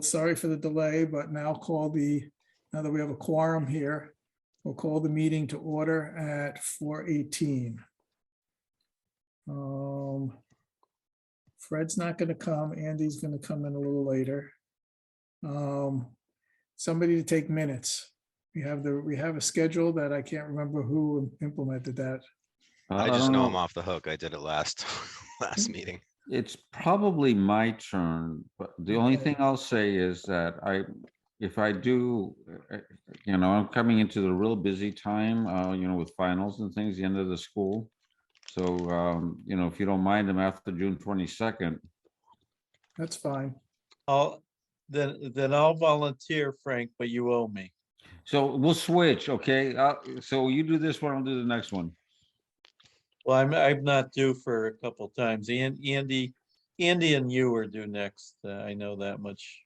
sorry for the delay, but now now that we have a quorum here, we'll call the meeting to order at 4:18. Fred's not going to come. Andy's going to come in a little later. Somebody to take minutes. We have a schedule that I can't remember who implemented that. I just know I'm off the hook. I did it last meeting. It's probably my turn, but the only thing I'll say is that if I do, I'm coming into the real busy time, with finals and things, the end of the school. So, if you don't mind, I'm after June 22nd. That's fine. Then I'll volunteer, Frank, but you owe me. So we'll switch, okay? So you do this one, I'll do the next one. Well, I'm not due for a couple times. Andy and you are due next. I know that much.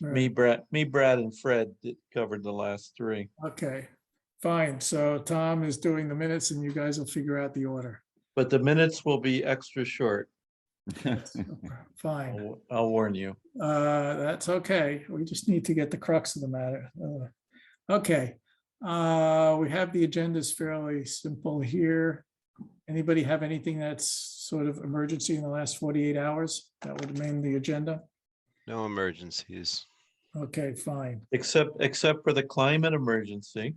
All Me, right. Brad, and Fred covered the last three. Okay, fine. So Tom is doing the minutes and you guys will figure out the order. But the minutes will be extra short. Fine. I'll warn you. That's okay. We just need to get the crux of the matter. Okay. We have the agendas fairly simple here. Anybody have anything that's sort of emergency in the last 48 hours that would remain the agenda? No emergencies. Okay, fine. Except for the climate emergency.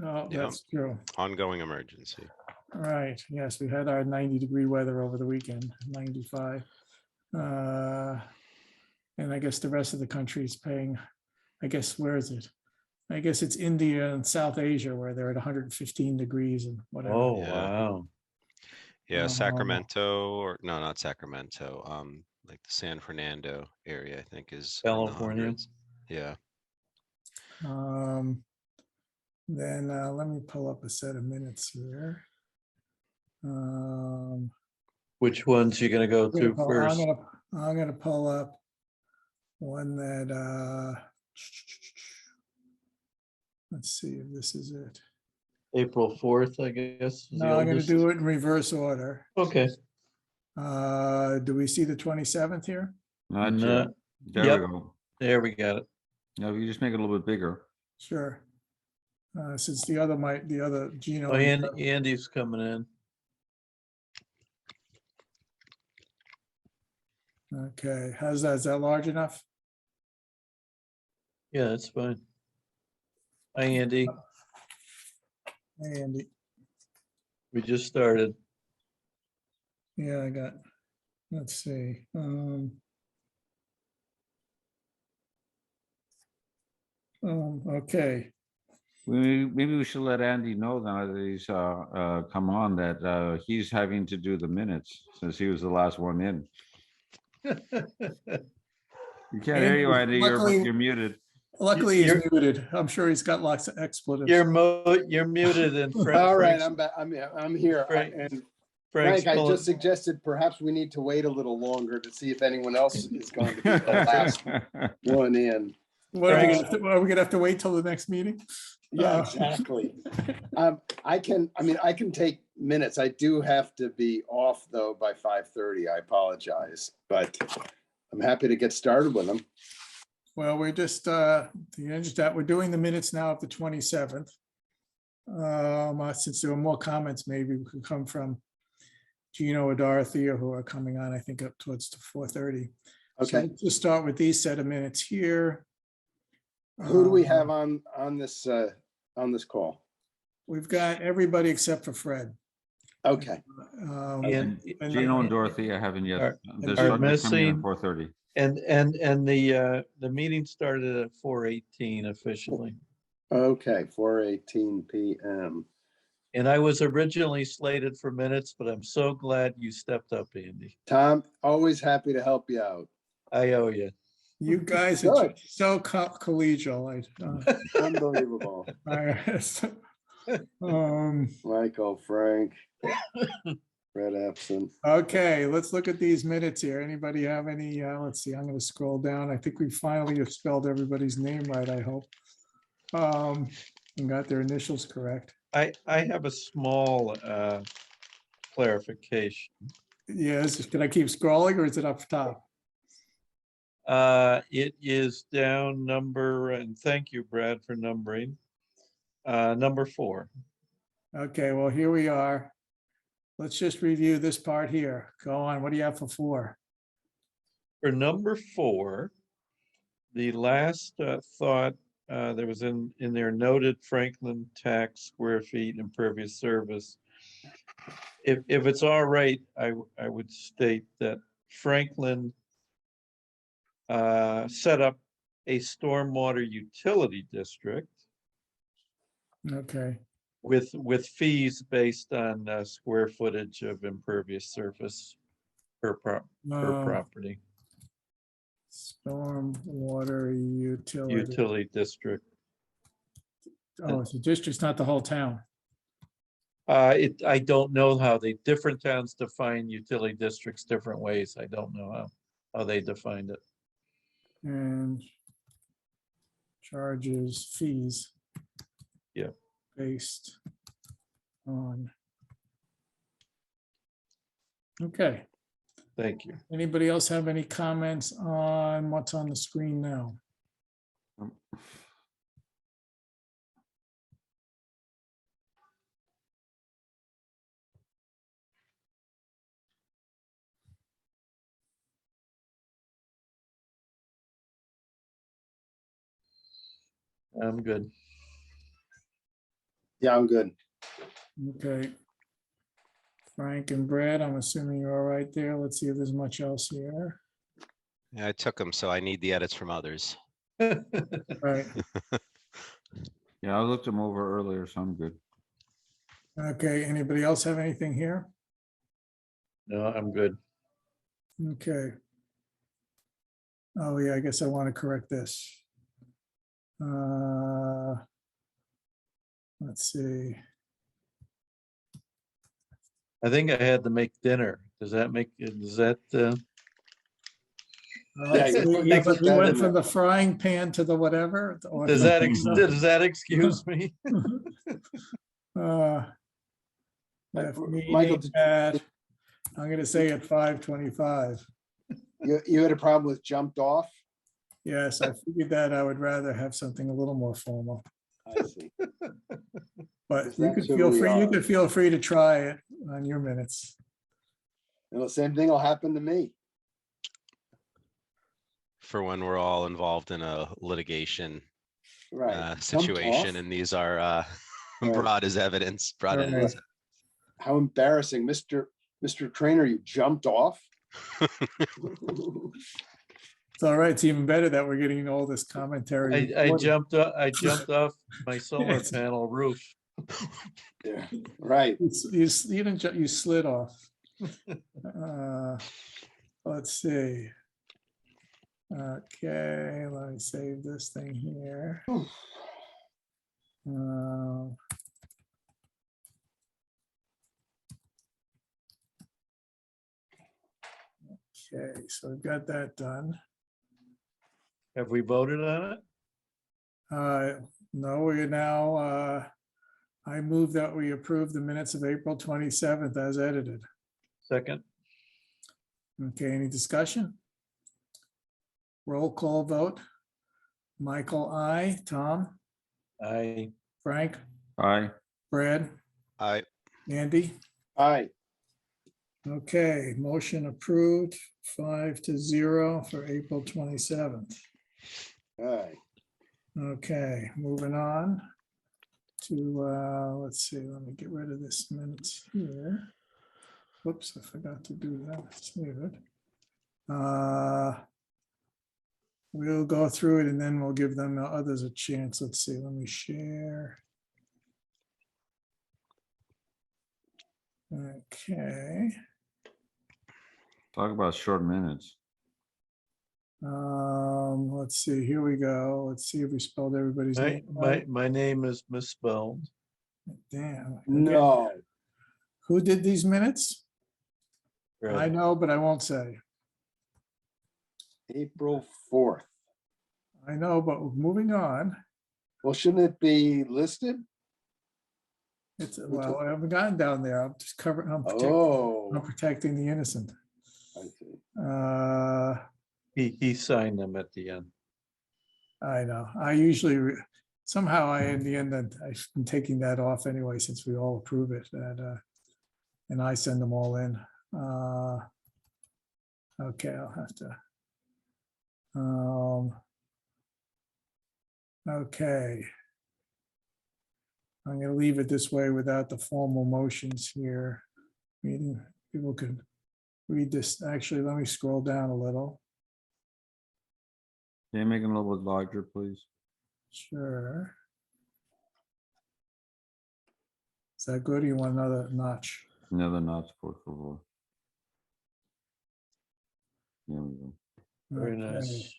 Oh, Yeah. that's true. Ongoing emergency. All right. Yes, we had our 90-degree weather over the weekend, 95. And I guess the rest of the country is paying, I guess, where is it? I guess it's India and South Asia where they're at 115 degrees and whatever. Oh, Yeah. wow. Yeah, Sacramento, or no, not Sacramento. Like the San Fernando area, I think, is in the California. hundreds. Yeah. Then let me pull up a set of minutes here. Which ones you gonna go to first? I'm gonna pull up one that let's see if this is it. April 4th, I guess. is the No, I'm gonna oldest. do it in reverse order. Okay. Do we see the 27th here? Not No. yet. There Yep. we go. There we got it. No, you just make it a little bit bigger. Sure. Since the other Gino. Oh, Andy's coming in. Okay, how's that? Is that large enough? Yeah, that's fine. Hi, Andy. Hey, Andy. We just started. Yeah, I got, let's see. Okay. Maybe we should let Andy know now that he's come on that he's having to do the minutes since he was the last one in. You can't hear you, Andy. Luckily- You're muted. Luckily, he's You're- muted. I'm sure he's got lots of expletives. You're muted and Frank. All right, Frank's- I'm back. I'm here. Frank- And Frank's Frank, I pulling- just suggested perhaps we need to wait a little longer to see if anyone else is going to be the last one in. What are we gonna have to wait till the next meeting? Yeah, exactly. I can take minutes. I do have to be off though by 5:30. I apologize, but I'm happy to get started with them. Well, we're just, we're doing the minutes now of the 27th. Since there were more comments, maybe we could come from Gino or Dorothea, who are coming on, I think, up towards the 4:30. So Okay. let's just start with these set of minutes here. Who do we have on this call? We've got everybody except for Fred. Okay. And- Gino and Dorothea haven't yet. Are They're starting to come in missing- at 4:30. And the meeting started at 4:18 officially. Okay, 4:18 p.m. And I was originally slated for minutes, but I'm so glad you stepped up, Andy. Tom, always happy to help you out. I owe you. You guys are Good. so collegial. Unbelievable. Michael, Frank, Fred absent. Okay, let's look at these minutes here. Anybody have any, let's see, I'm gonna scroll down. I think we finally have spelled everybody's name right, I hope. And got their initials correct. I have a small clarification. Yes, can I keep scrolling or is it up top? It is down number, and thank you, Brad, for numbering. Number 4. Okay, well, here we are. Let's just review this part here. Go on. What do you have for 4? For number 4, the last thought there was in there noted Franklin tax square feet impervious service. If it's all right, I would state that Franklin set up a stormwater utility district Okay, with fees based on square footage of impervious surface per property. storm water utility. Utility district. Oh, it's a district's not the whole town. I don't know how the different towns define utility districts different ways. I don't know how they defined it. And charges fees. Yeah. Based on. Okay, Thank you. anybody else have any comments on what's on the screen now? I'm good. Yeah, I'm good. Okay. Frank and Brad, I'm assuming you're all right there. Let's see if there's much else here. Yeah, I took them, so I need the edits from others. Right, Yeah, I looked them over earlier, so I'm good. okay, anybody else have anything here? No, I'm good. Okay. Oh, yeah, I guess I want to correct this. Let's see. I think I had to make dinner. Does that make, is that, Yeah, Yeah, but we that went in from there. the frying pan to the whatever. or does from- that excuse me? Uh, left Michael, meeting did- at, I'm gonna say at 5:25. You had a problem with jumped off? Yes, I figured that I would rather have something a little more formal, I see. but Because you that's could who feel we free, you are. could feel free to try it on your minutes. And the same thing will happen to me. For when we're all involved in a litigation Right. Jumped situation, off? and these are Right. brought as evidence, brought in Right. as How embarrassing, Mr. Trainer, you jumped off? It's all right. It's even better that we're getting all this commentary. I recorded. jumped off my solar Yes. panel roof. Yeah, right. You didn't, you slid off. Let's see. Okay, let me save this thing here. Okay, so we've got that done. Have we voted on it? No, we are now, I move that we approve the minutes of April 27th as edited. Second, Okay, any discussion? Roll call vote. Michael, I, Tom, I, Frank, Aye. Brad, I Andy. Aye. Okay, motion approved, 5-0 for April 27th. Aye. Okay, moving on to, let's see, let me get rid of this minutes here. Whoops, I forgot to do that. Save it. We'll go through it and then we'll give them others a chance. Let's see, let me share. Okay. Talk about short minutes. Let's see, here we go. Let's see if we spelled everybody's name right. my name is misspelled. Damn. Okay. No. Who did these minutes? I Right. know, but I won't say. April 4th. I know, but moving on. Well, shouldn't it be listed? It's, well, I haven't gotten down there. I'm just covering, I'm Oh, protecting the innocent. I see. He signed them at the end. I know. I usually, somehow in the end, I've been taking that off anyway, since we all approve it, and I send them all in. Okay, I'll have to. Okay. I'm gonna leave it this way without the formal motions here. Meeting, people can read this. Actually, let me scroll down a little. Can you make it a little bit larger, please? Sure. Is that good? Or you want another notch? Another notch, por favor. There we go. Very Okay. nice.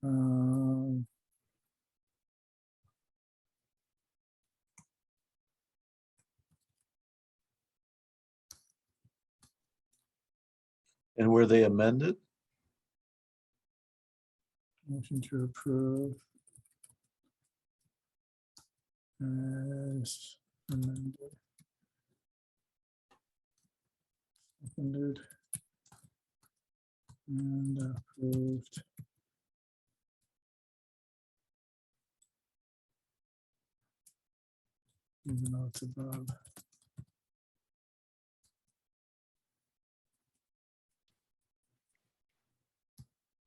Um, And were they amended? Motion to approve. As amended. Seconded. And approved. Even though it's above.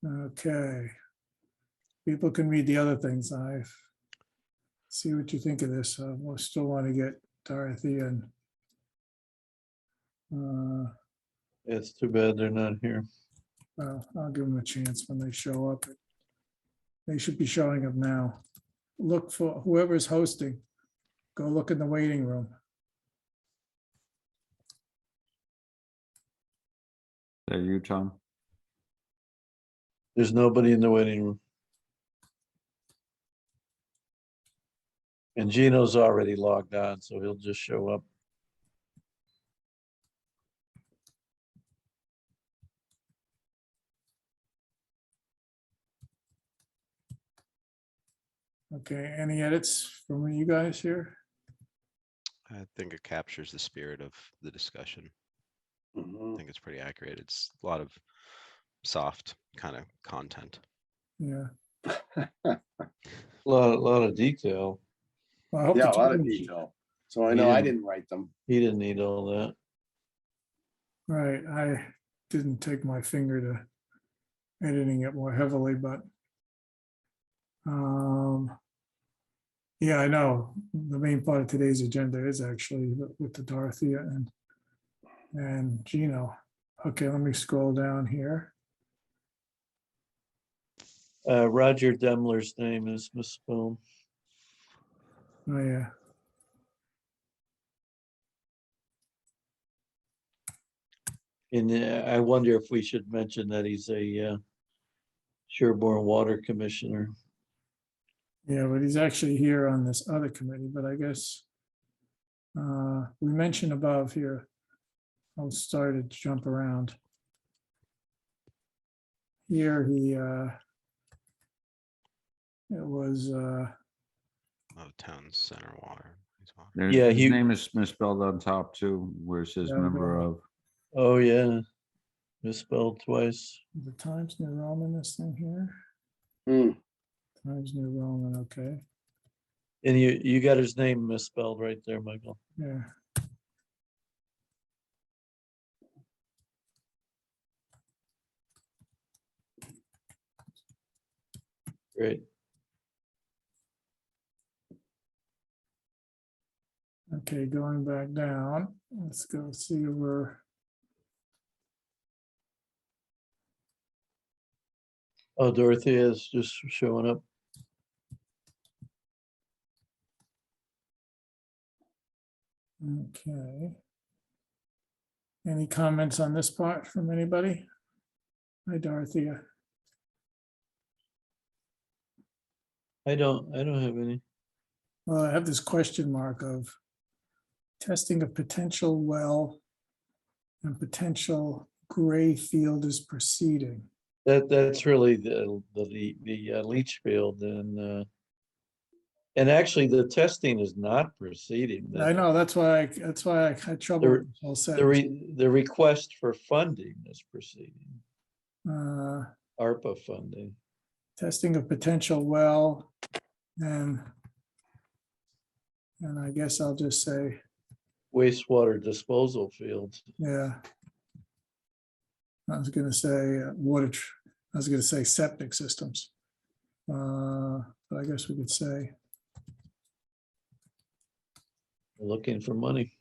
Okay. People can read the other things. See what you think of this. We'll still want to get Dorothy and It's too bad they're not here. well, I'll give them a chance when they show up. They should be showing up now. Look for whoever's hosting. Go look in the waiting room. Is that you, Tom? There's nobody in the waiting room. And Gino's already logged on, so he'll just show up. Okay, any edits from you guys here? I think it captures the spirit of the discussion. I Mhm. think it's pretty accurate. It's a lot of soft kind of content. Yeah. A lot of detail. Well, I hope Yeah, the a lot of change- detail. So I know I didn't write them. He didn't need all that. Right, I didn't take my finger to editing it more heavily, but yeah, I know. The main part of today's agenda is actually with the Dorothea and Gino. Okay, let me scroll down here. Roger Demler's name is misspelled. Oh, yeah. And I wonder if we should mention that he's a Sherborn Water Commissioner. Yeah, but he's actually here on this other committee, but I guess we mentioned above here. I'll start to jump around. Here he it was Oh, town center water. He's on. There's, Yeah, his he- name is misspelled on top too, where it says Yeah, member yeah. of. Oh, yeah, misspelled twice. the Times New Roman, this thing here. Hmm. Times New Roman, okay, And you got his name misspelled right there, Michael. yeah. Great. Okay, going back down, let's go see where. Oh, Dorothea is just showing up. Okay. Any comments on this part from anybody? Hi, Dorothea. I don't have any. Well, I have this question mark of testing of potential well and potential gray field is proceeding. That's really the leach field and actually the testing is not proceeding. I know, that's why I had trouble with this whole The sentence. request for funding is proceeding. ARPA funding. Testing of potential well, and I guess I'll just say, Wastewater disposal fields. yeah. I was gonna say I was gonna say septic systems. But I guess we could say, Looking for money.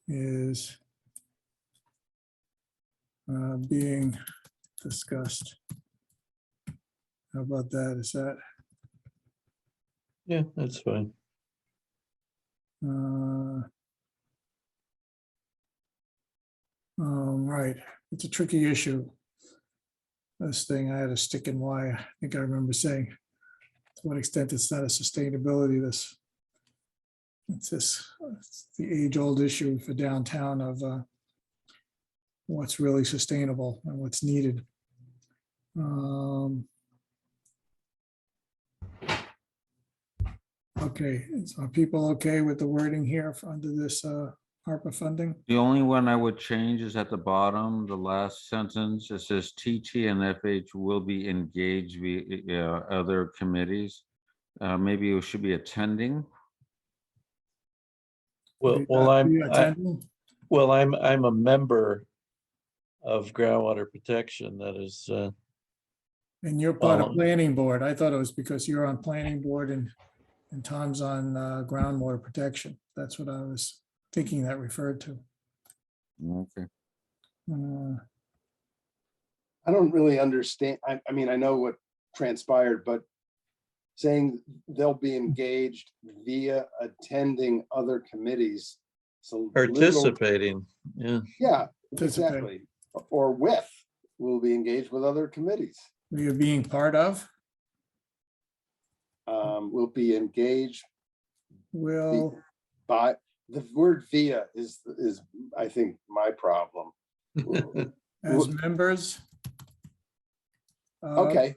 is being discussed. How about that? Is that, Yeah, that's fine. right, it's a tricky issue. This thing, I had a stick in why, I think I remember saying, to what extent it's not a sustainability, it's the age-old issue for downtown of what's really sustainable and what's needed. Okay, are people okay with the wording here under this ARPA funding? The only one I would change is at the bottom, the last sentence. It says TT and FH will be engaged via other committees. Maybe it should be attending. Well, I'm a member of groundwater protection. That is, And you're part of Well, planning board. I thought it was because you're on planning board and Tom's on groundwater protection. That's what I was thinking that referred to. Okay. I don't really understand. I mean, I know what transpired, but saying they'll be engaged via attending other committees. So participating. Yeah. Yeah, Participate. exactly. Or with, will be engaged with other committees. You're being part of, Will be engaged will, by, the word via is I think my problem. as members. of- Okay,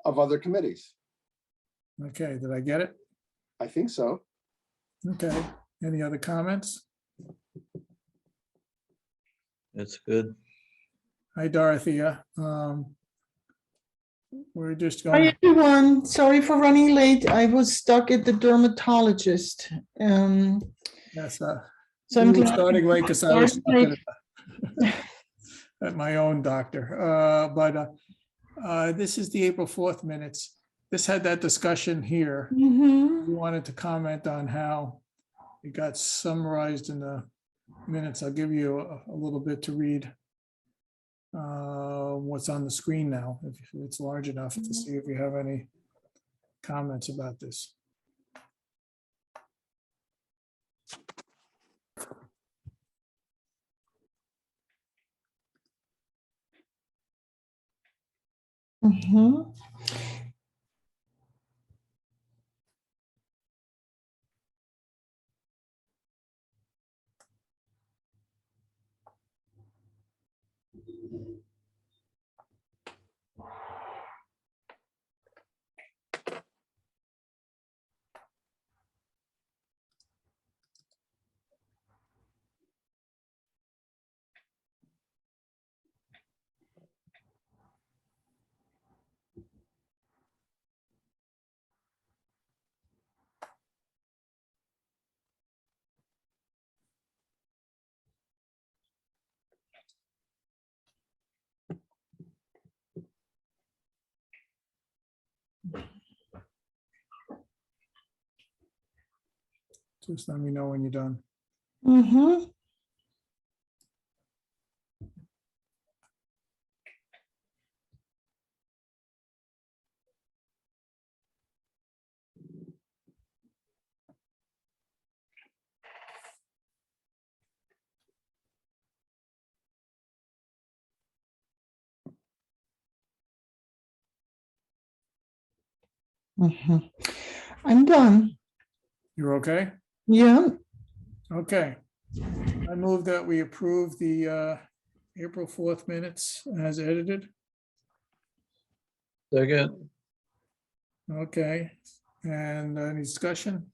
of other committees. Okay, did I get it? I think so. Okay, any other comments? That's good. Hi, Dorothea. We're just Hi, going, everyone. Sorry for running late. I was stuck at the dermatologist. yes, So we I'm were glad. starting late because I was Started stuck at my own doctor. But this is the April 4th minutes. This had that discussion here. Mhm. We wanted to comment on how it got summarized in the minutes. I'll give you a little bit to read what's on the screen now, if it's large enough, to see if you have any comments about this. Mhm. Just let me know when you're done. Mhm. Mhm. I'm done. You're okay? Yeah. Okay. I move that we approve the April 4th minutes as edited. Second, Okay, and any discussion?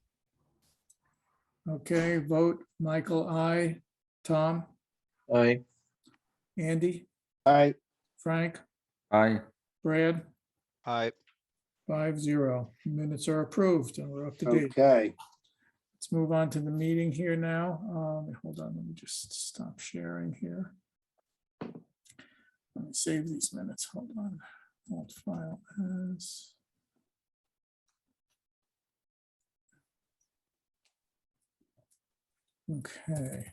Okay, vote Michael, I, Tom, aye. Andy, I, Frank, Aye. Brad, I, 5-0. Minutes are approved and we're up to date. okay. Let's move on to the meeting here now. Hold on, let me just stop sharing here. Let me save these minutes. Hold on. Alt file as. Okay.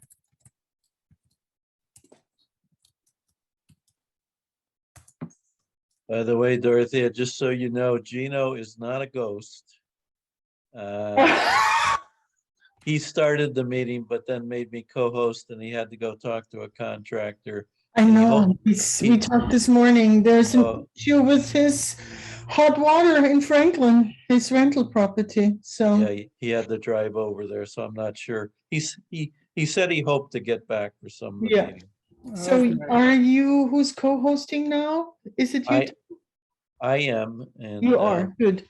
By the way, Dorothea, just so you know, Gino is not a ghost. He started the meeting, but then made me co-host and he had to go talk to a contractor. I And he know, hoped- we he- talked this morning, there's an Oh. issue with his hot water in Franklin, his rental property, so. Yeah, he had to drive over there, so I'm not sure. He said he hoped to get back for some of the Yeah. meeting. So Okay. are you, who's co-hosting now? Is it you? I am, and You are, good.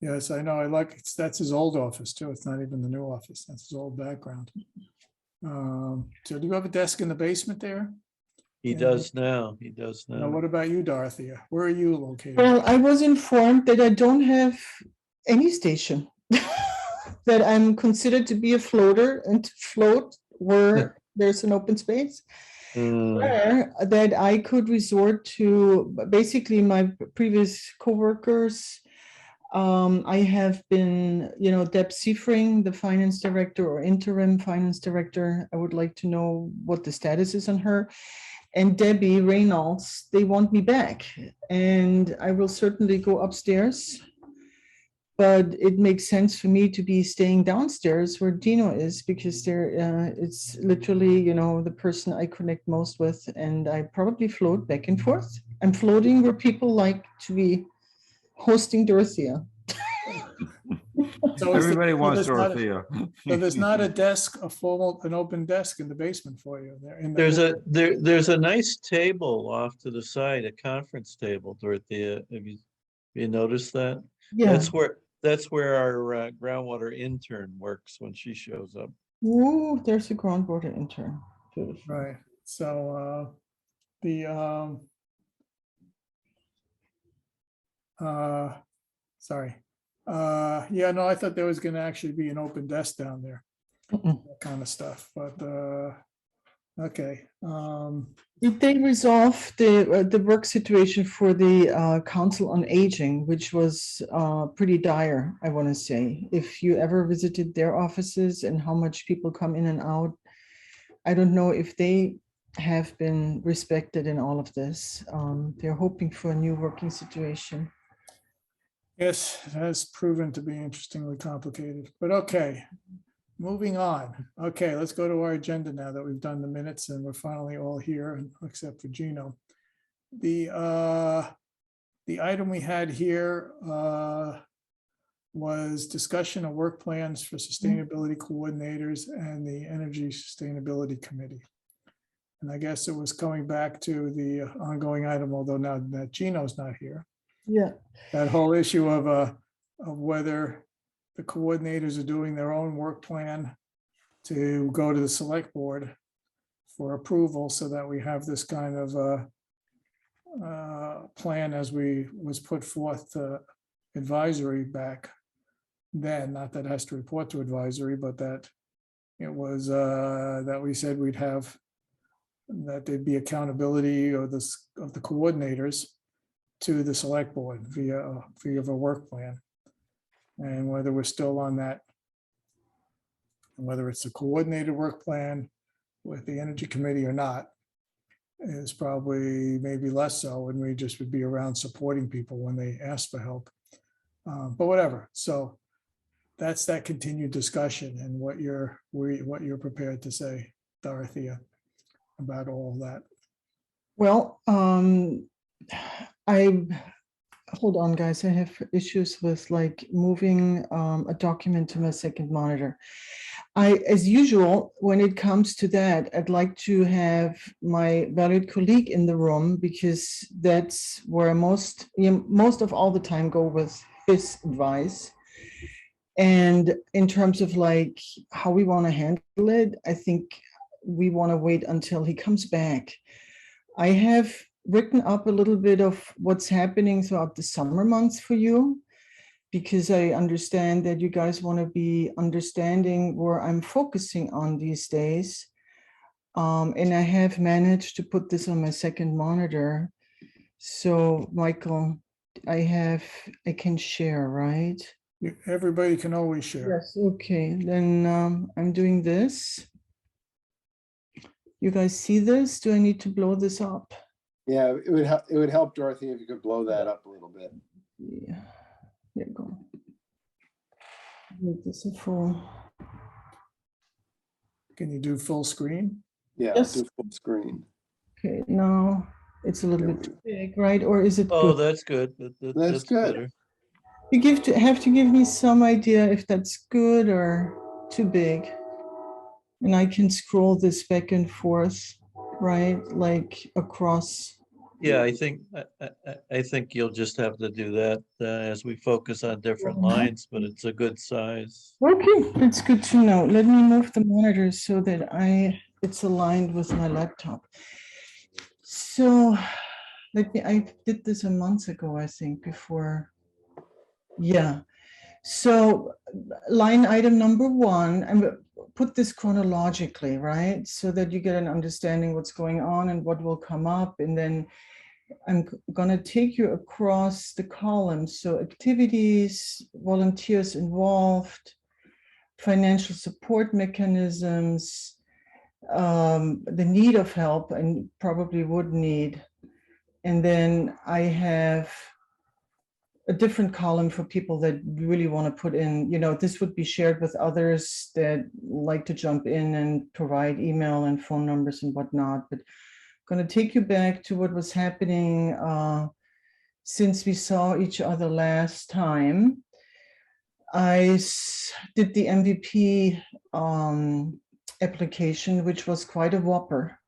Yes, I know. I like, that's his old office too. It's not even the new office. That's his old background. So do you have a desk in the basement there? he Yeah. does now. He does Now, now. what about you, Dorothea? Where are you located? Well, I was informed that I don't have any station. That I'm considered to be a floater and to float where there's an open space. Mm, Where that I could resort to basically my previous coworkers. I have been, Deb Seifring, the finance director or interim finance director. I would like to know what the status is on her. And Debbie Reynolds, they want me back. And I will certainly go upstairs. But it makes sense for me to be staying downstairs where Dino is because it's literally, the person I connect most with, and I probably float back and forth. I'm floating where people like to be hosting Dorothea. So is Everybody so wants there's not a- Dorothea. So there's not a desk, an open desk in the basement for you there? there's a nice table off to the side, a conference table, Dorothea. Have you noticed that? Yeah. That's where our groundwater intern works when she shows up. Ooh, there's a groundwater intern. Beautiful. Right, so, sorry. Yeah, no, I thought there was gonna actually be an open desk down there, Mm-mm. that kind of stuff, but, okay. Did they resolve the work situation for the Council on Aging, which was pretty dire, I want to say. If you ever visited their offices and how much people come in and out, I don't know if they have been respected in all of this. They're hoping for a new working situation. Yes, it has proven to be interestingly complicated, but okay. Moving on. Okay, let's go to our agenda now that we've done the minutes and we're finally all here, except for Gino. The item we had here was discussion of work plans for sustainability coordinators and the Energy Sustainability Committee. And I guess it was coming back to the ongoing item, although now that Gino's not here. Yeah. That whole issue of whether the coordinators are doing their own work plan to go to the select board for approval so that we have this kind of plan as was put forth to advisory back then, not that it has to report to advisory, but that it was that we said we'd have, that there'd be accountability of the coordinators to the select board via a work plan. And whether we're still on that, and whether it's a coordinated work plan with the Energy Committee or not, is probably maybe less so, and we just would be around supporting people when they ask for help. But whatever, so that's that continued discussion and what you're prepared to say, Dorothea, about all that. Well, hold on, guys. I have issues with like moving a document to my second monitor. As usual, when it comes to that, I'd like to have my valued colleague in the room because that's where I most of all the time go with his advice. And in terms of like how we want to handle it, I think we want to wait until he comes back. I have written up a little bit of what's happening throughout the summer months for you, because I understand that you guys want to be understanding where I'm focusing on these days. And I have managed to put this on my second monitor. So Michael, I can share, right? Everybody can always share. Yes, okay, then I'm doing this. You guys see this? Do I need to blow this up? Yeah, it would help, Dorothy, if you could blow that up a little bit. Yeah, here you go. Make this a full. Can you do full screen? Yeah, Yes. do full screen. Okay, now it's a little bit too big, right? Or is it Oh, good? that's good. That's good. better. You have to give me some idea if that's good or too big. And I can scroll this back and forth, right? Like across. Yeah, I think you'll just have to do that as we focus on different lines, but it's a good size. Okay, that's good to know. Let me move the monitor so that it's aligned with my laptop. So I did this a month ago, I think, before. Yeah. So line item number 1, I'm gonna put this chronologically, right? So that you get an understanding what's going on and what will come up. And then I'm gonna take you across the columns. So activities, volunteers involved, financial support mechanisms, the need of help and probably would need. And then I have a different column for people that really want to put in, this would be shared with others that like to jump in and provide email and phone numbers and whatnot. But I'm going to take you back to what was happening since we saw each other last time. I did the MVP application, which was quite a whopper,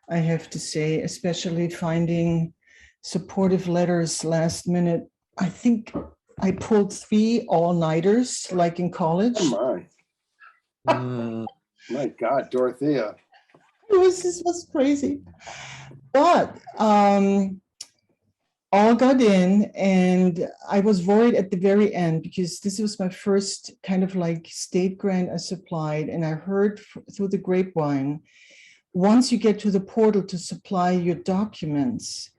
I have to say, especially finding supportive letters last minute. I think I pulled 3 all-nighters like in college. Oh my God, Dorothea. This was crazy. But all got in, and I was worried at the very end because this was my first kind of like state grant I supplied, and I heard through the grapevine, once you get to the portal to supply your documents,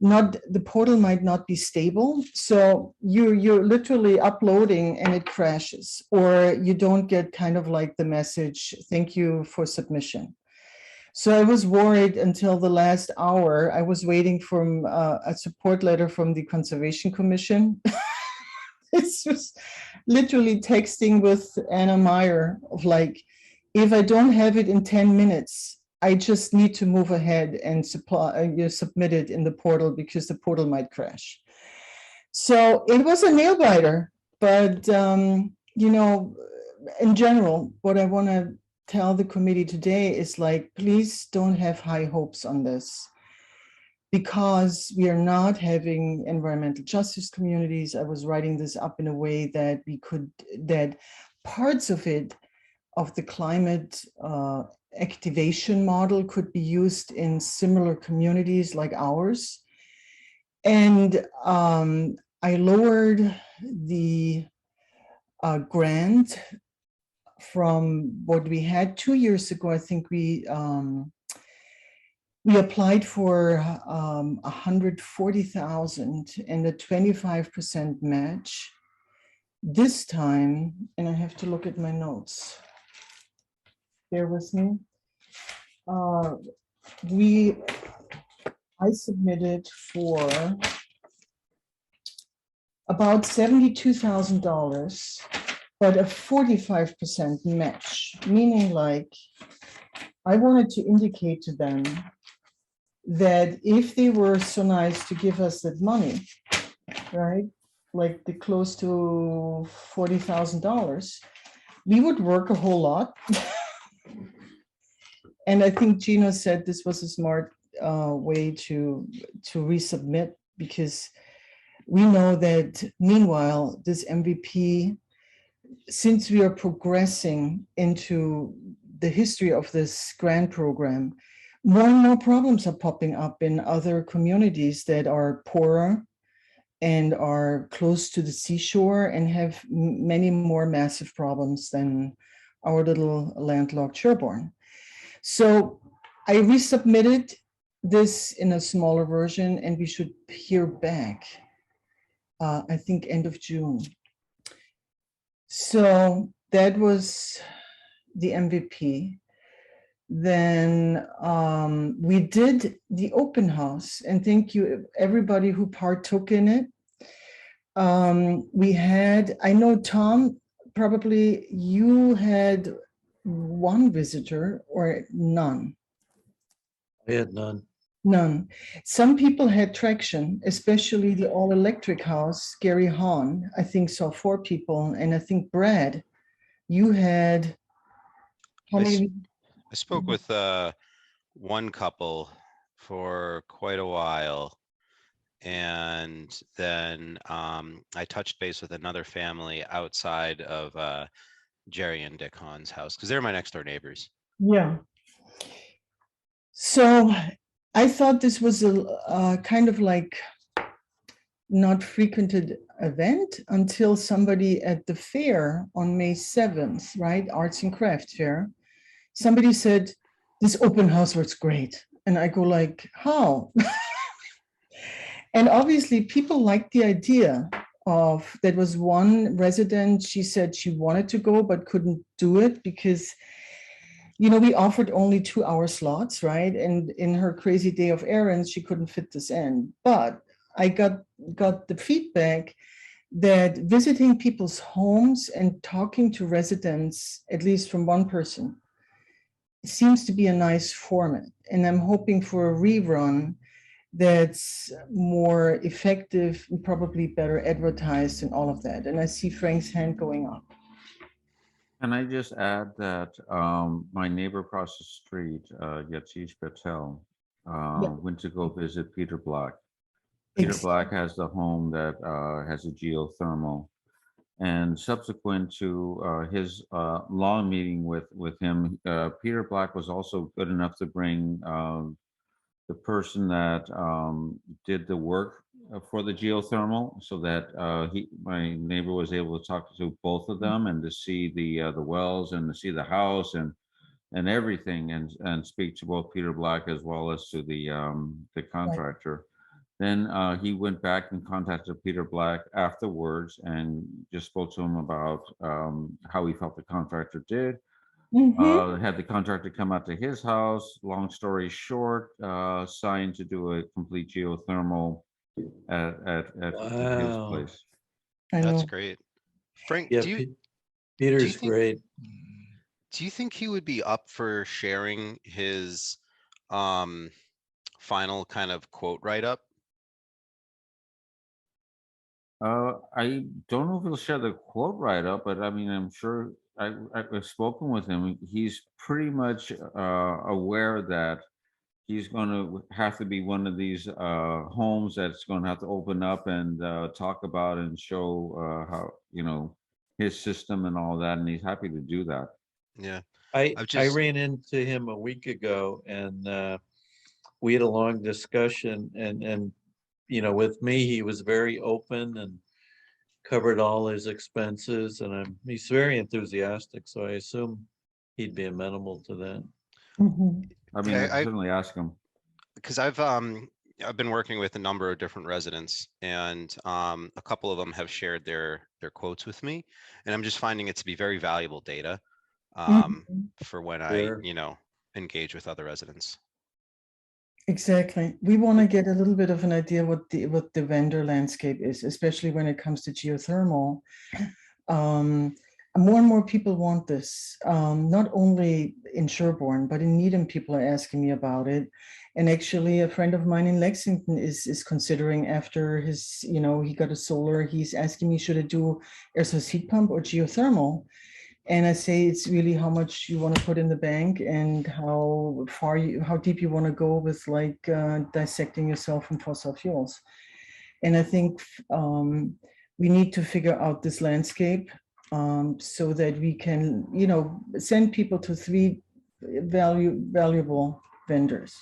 the portal might not be stable. So you're literally uploading and it crashes, or you don't get kind of like the message, thank you for submission. So I was worried until the last hour. I was waiting for a support letter from the Conservation Commission. It's just literally texting with Anna Meyer of like, if I don't have it in 10 minutes, I just need to move ahead and submit it in the portal because the portal might crash. So it was a nail biter, but in general, what I want to tell the committee today is like, please don't have high hopes on this, because we are not having environmental justice communities. I was writing this up in a way that that parts of it, of the climate activation model, could be used in similar communities like ours. And I lowered the grant from what we had 2 years ago. I think we applied for 140,000 and a 25% match. This time, and I have to look at my notes, bear with me. I submitted for about $72,000, but a 45% match, meaning like I wanted to indicate to them that if they were so nice to give us that money, right, like the close to $40,000, we would work a whole lot. And I think Gino said this was a smart way to resubmit, because we know that meanwhile, this MVP, since we are progressing into the history of this grant program, more and more problems are popping up in other communities that are poorer and are close to the seashore and have many more massive problems than our little landlocked Sherborn. So I resubmitted this in a smaller version, and we should hear back, I think, end of June. So that was the MVP. Then we did the open house, and thank you everybody who partook in it. We had, I know Tom, probably you had one visitor or none. I had none. None. Some people had traction, especially the all-electric house. Gary Hahn, I think, saw 4 people, and I think Brad, you had how I s- many? I spoke with one couple for quite a while. And then I touched base with another family outside of Jerry and Dick Hahn's house, because they're my next door neighbors. Yeah. So I thought this was a kind of like not frequented event until somebody at the fair on May 7th, right? Arts and Craft Fair. Somebody said, this open house was great. And I go like, how? And obviously people liked the idea of, there was one resident, she said she wanted to go, but couldn't do it because, you know, we offered only 2-hour slots, right? And in her crazy day of errands, she couldn't fit this in. But I got the feedback that visiting people's homes and talking to residents, at least from one person, seems to be a nice format. And I'm hoping for a rerun that's more effective and probably better advertised and all of that. And I see Frank's hand going up. Can I just add that my neighbor across the street, Yatish Patel, went to go visit Peter Black. Peter Black has the home that has a geothermal. And subsequent to his long meeting with him, Peter Black was also good enough to bring the person that did the work for the geothermal, so that my neighbor was able to talk to both of them and to see the wells and to see the house and everything, and speak to both Peter Black as well as to the contractor. Then he went back and contacted Peter Black afterwards and just spoke to him about how he felt the contractor did. Had the contractor come out to his house. Long story short, signed to do a complete geothermal at his Wow. place. I That's know. great. Frank, Yeah, do you Peter's think- great. do you think he would be up for sharing his final kind of quote write-up? I don't know if he'll share the quote right up, but I mean, I'm sure I've spoken with him. He's pretty much aware that he's going to have to be one of these homes that's going to have to open up and talk about and show how, you know, his system and all that. And he's happy to do that. Yeah. I just- ran into him a week ago and we had a long discussion and you know, with me, he was very open and covered all his expenses and he's very enthusiastic. So I assume he'd be amenable to that. Mhm. I mean, Yeah, I can certainly ask him. Because I've been working with a number of different residents, and a couple of them have shared their quotes with me, and I'm just finding it to be very valuable data for when Sure. I engage with other residents. Exactly. We want to get a little bit of an idea what the vendor landscape is, especially when it comes to geothermal. More and more people want this, not only in Sherborn, but in Needham, people are asking me about it. And actually, a friend of mine in Lexington is considering, after his, you know, he got a solar, he's asking me, should I do air source heat pump or geothermal? And I say, it's really how much you want to put in the bank and how deep you want to go with like dissecting yourself from fossil fuels. And I think we need to figure out this landscape so that we can, you know, send people to 3 valuable vendors.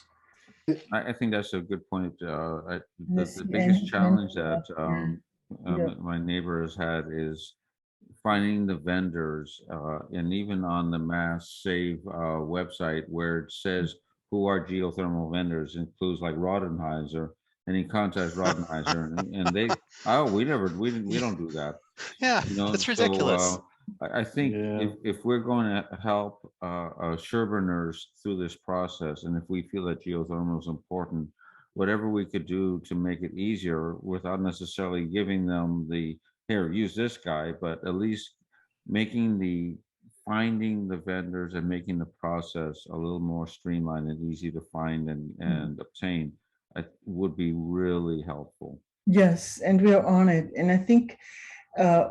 I think that's a good point. Yes, The biggest and- challenge that Yeah. my neighbor has had is finding the vendors, and even on the Mass Save website where it says who are geothermal vendors, includes like Rodenheiser, and he contacts Rodenheiser, and they, oh, we don't do that. Yeah, You know, that's so ridiculous. I think Yeah. if we're going to help Sherborners through this process, and if we feel that geothermal is important, whatever we could do to make it easier without necessarily giving them the, here, use this guy, but at least making the finding the vendors and making the process a little more streamlined and easy to find and obtain, would be really helpful. Yes, and we are on it. And I think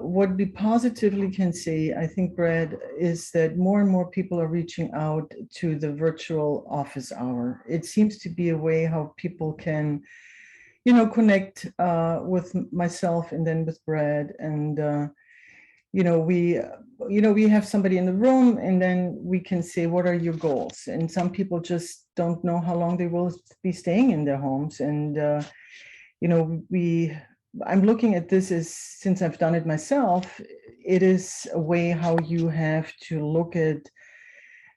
what we positively can say, I think, Brad, is that more and more people are reaching out to the virtual office hour. It seems to be a way how people can, connect with myself and then with Brad. And, we have somebody in the room and then we can say, what are your goals? And some people just don't know how long they will be staying in their homes. And, I'm looking at this as, since I've done it myself, it is a way how you have to look at,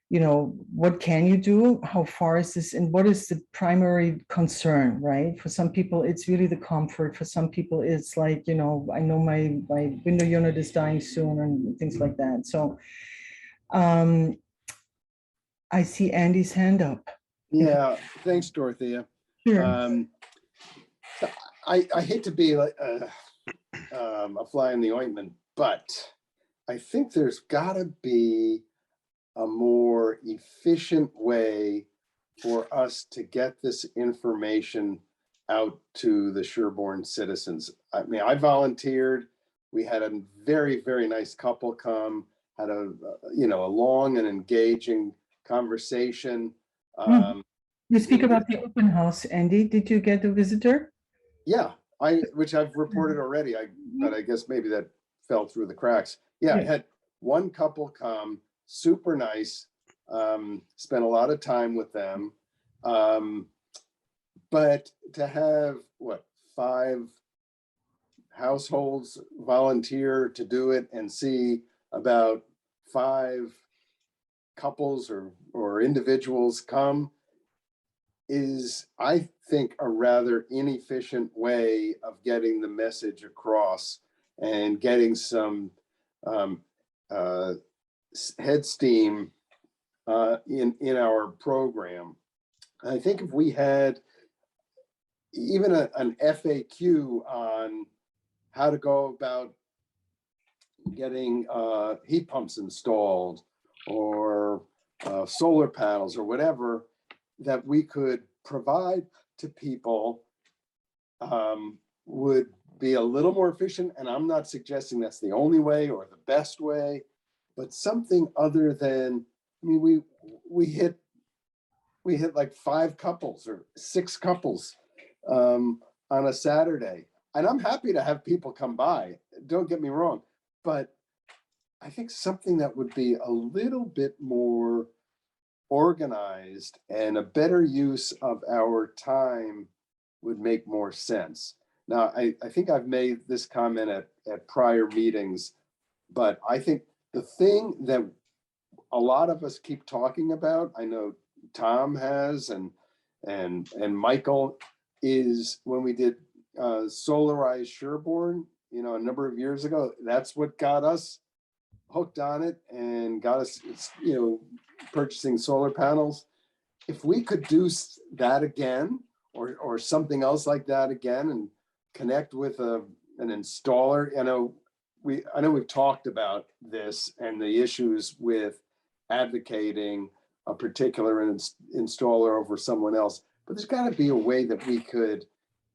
what can you do? How far is this? And what is the primary concern, right? For some people, it's really the comfort. For some people, it's like, I know my window unit is dying soon and things like that. So I see Andy's hand up. Yeah, thanks, Dorothea. Sure. I hate to be like a fly in the ointment, but I think there's got to be a more efficient way for us to get this information out to the Sherborn citizens. I mean, I volunteered. We had a very, very nice couple come, had a long and engaging conversation. You speak about the open house, Andy. Did you get a visitor? Yeah, which I've reported already. But I guess maybe that fell through the cracks. Yeah, I had one couple come, super nice. Spent a lot of time with them. But to have 5 households volunteer to do it and see about 5 couples or individuals come is, I think, a rather inefficient way of getting the message across and getting some head steam in our program. I think if we had even an FAQ on how to go about getting heat pumps installed or solar panels or whatever that we could provide to people, would be a little more efficient. And I'm not suggesting that's the only way or the best way, but something other than, I mean, we hit like 5 couples or 6 couples on a Saturday. And I'm happy to have people come by, don't get me wrong, but I think something that would be a little bit more organized and a better use of our time would make more sense. Now, I think I've made this comment at prior meetings, but I think the thing that a lot of us keep talking about, I know Tom has and Michael, is when we did Solarize Sherborn, a number of years ago, that's what got us hooked on it and got us, purchasing solar panels. If we could do that again, or something else like that again, and connect with an installer, I know we've talked about this and the issues with advocating a particular installer over someone else, but there's got to be a way that we could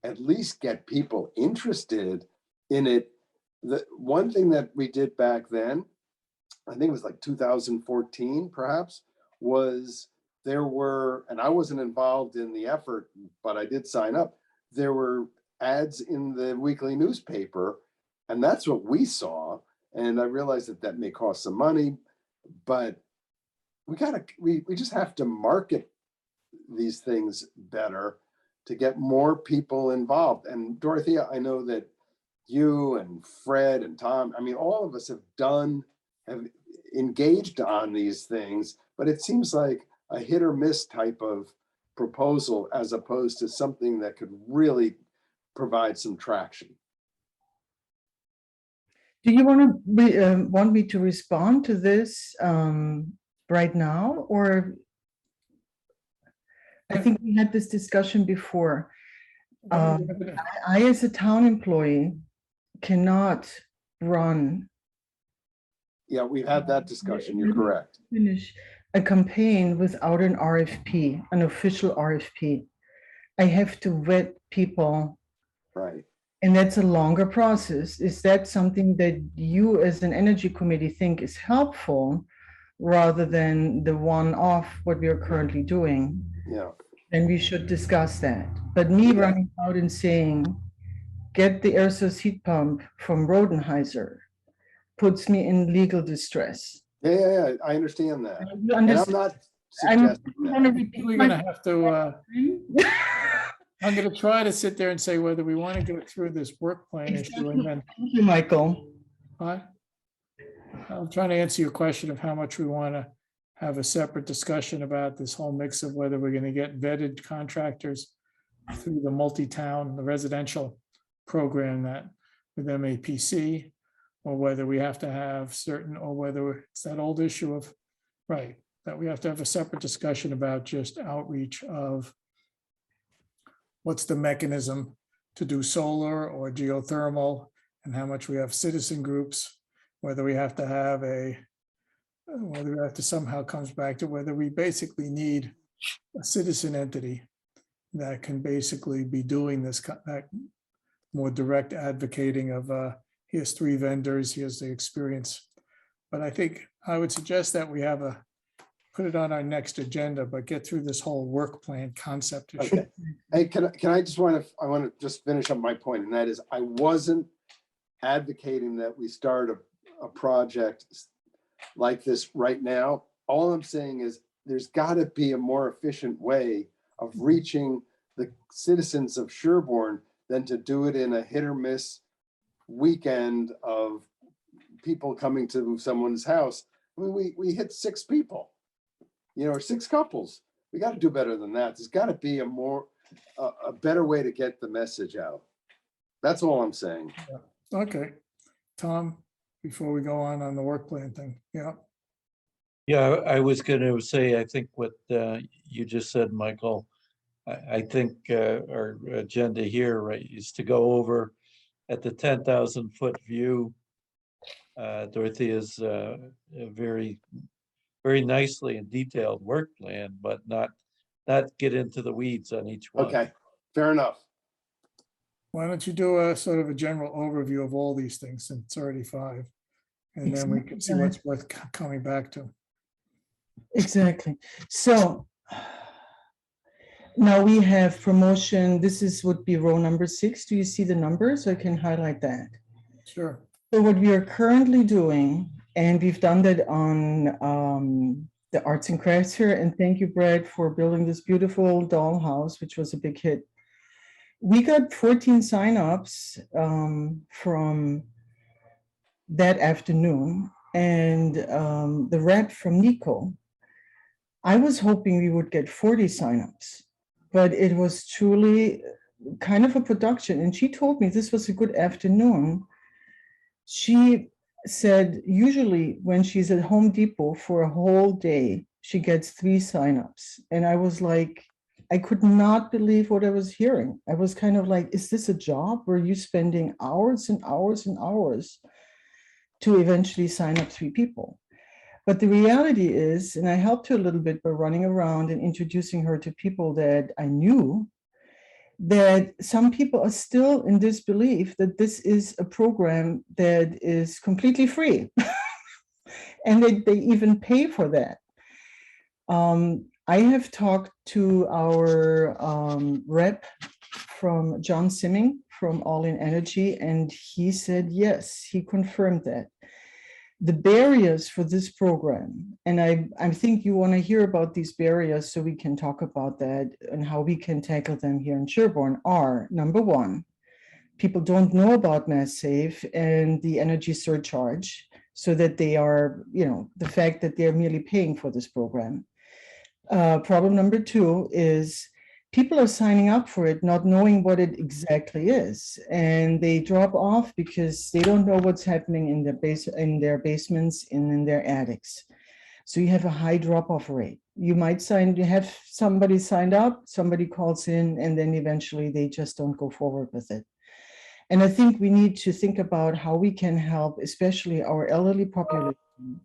at least get people interested in it. The one thing that we did back then, I think it was like 2014 perhaps, was there were, and I wasn't involved in the effort, but I did sign up, there were ads in the weekly newspaper, and that's what we saw. And I realized that may cost some money, but we just have to market these things better to get more people involved. And Dorothea, I know that you and Fred and Tom, I mean, all of us have engaged on these things, but it seems like a hit or miss type of proposal as opposed to something that could really provide some traction. Do you want me to respond to this right now, or I think we had this discussion before. I, as a town employee, cannot run. Yeah, we've had that discussion. You're correct. Finish a campaign without an RFP, an official RFP. I have to vet people. Right. And that's a longer process. Is that something that you as an energy committee think is helpful rather than the one-off what we are currently doing? Yeah. And we should discuss that. But me running out and saying, get the air source heat pump from Rodenheiser puts me in legal distress. Yeah, I understand that. You And I'm understand? not I'm suggesting going to that. repeat We're my gonna have to, point. I'm gonna try to sit there and say whether we want to go through this work plan issue and then, Thank you, Michael. I'm trying to answer your question of how much we want to have a separate discussion about this whole mix of whether we're going to get vetted contractors through the multi-town, the residential program that with MAPC, or whether we have to have certain, or whether it's that old issue of, right, that we have to have a separate discussion about just outreach of what's the mechanism to do solar or geothermal, and how much we have citizen groups, whether we have to have whether we have to somehow comes back to whether we basically need a citizen entity that can basically be doing this that more direct advocating of here's 3 vendors, here's the experience. But I think I would suggest that we have put it on our next agenda, but get through this whole work plan concept issue. Okay. Hey, can I just want to just finish up my point, and that is I wasn't advocating that we start a project like this right now. All I'm saying is there's got to be a more efficient way of reaching the citizens of Sherborn than to do it in a hit or miss weekend of people coming to someone's house. I mean, we hit 6 people, or 6 couples. We got to do better than that. There's got to be a better way to get the message out. That's all I'm saying. Okay, Tom, before we go on the work plan thing, yeah. Yeah, I was going to say, I think what you just said, Michael, I think our agenda here, right, is to go over at the 10,000-foot view, Dorothea's very, very nicely and detailed work plan, but not get into the weeds on each one. Okay, fair enough. Why don't you do a sort of a general overview of all these things since it's already 5, and then we can see what's worth coming back to. Exactly. So now we have promotion. This would be row number 6. Do you see the numbers? I can highlight that. Sure. So what we are currently doing, and we've done that on the arts and crafts here, and thank you, Brad, for building this beautiful dollhouse, which was a big hit. We got 14 signups from that afternoon, and the rep from Nico, I was hoping we would get 40 signups, but it was truly kind of a production. And she told me this was a good afternoon. She said usually when she's at Home Depot for a whole day, she gets 3 signups. And I was like, I could not believe what I was hearing. I was kind of like, is this a job where you spending hours and hours and hours to eventually sign up 3 people? But the reality is, and I helped her a little bit by running around and introducing her to people that I knew, that some people are still in disbelief that this is a program that is completely free. And they even pay for that. I have talked to our rep from John Simming from All in Energy, and he said, yes, he confirmed that. the barriers for this program, and I think you want to hear about these barriers so we can talk about that and how we can tackle them here in Sherborn, are number one, people don't know about Mass Save and the energy surcharge, so that they are, the fact that they're merely paying for this program. Problem number two is people are signing up for it not knowing what it exactly is, and they drop off because they don't know what's happening in their basements and in their attics. So you have a high drop-off rate. You might have somebody signed up, somebody calls in, and then eventually they just don't go forward with it. And I think we need to think about how we can help, especially our elderly population,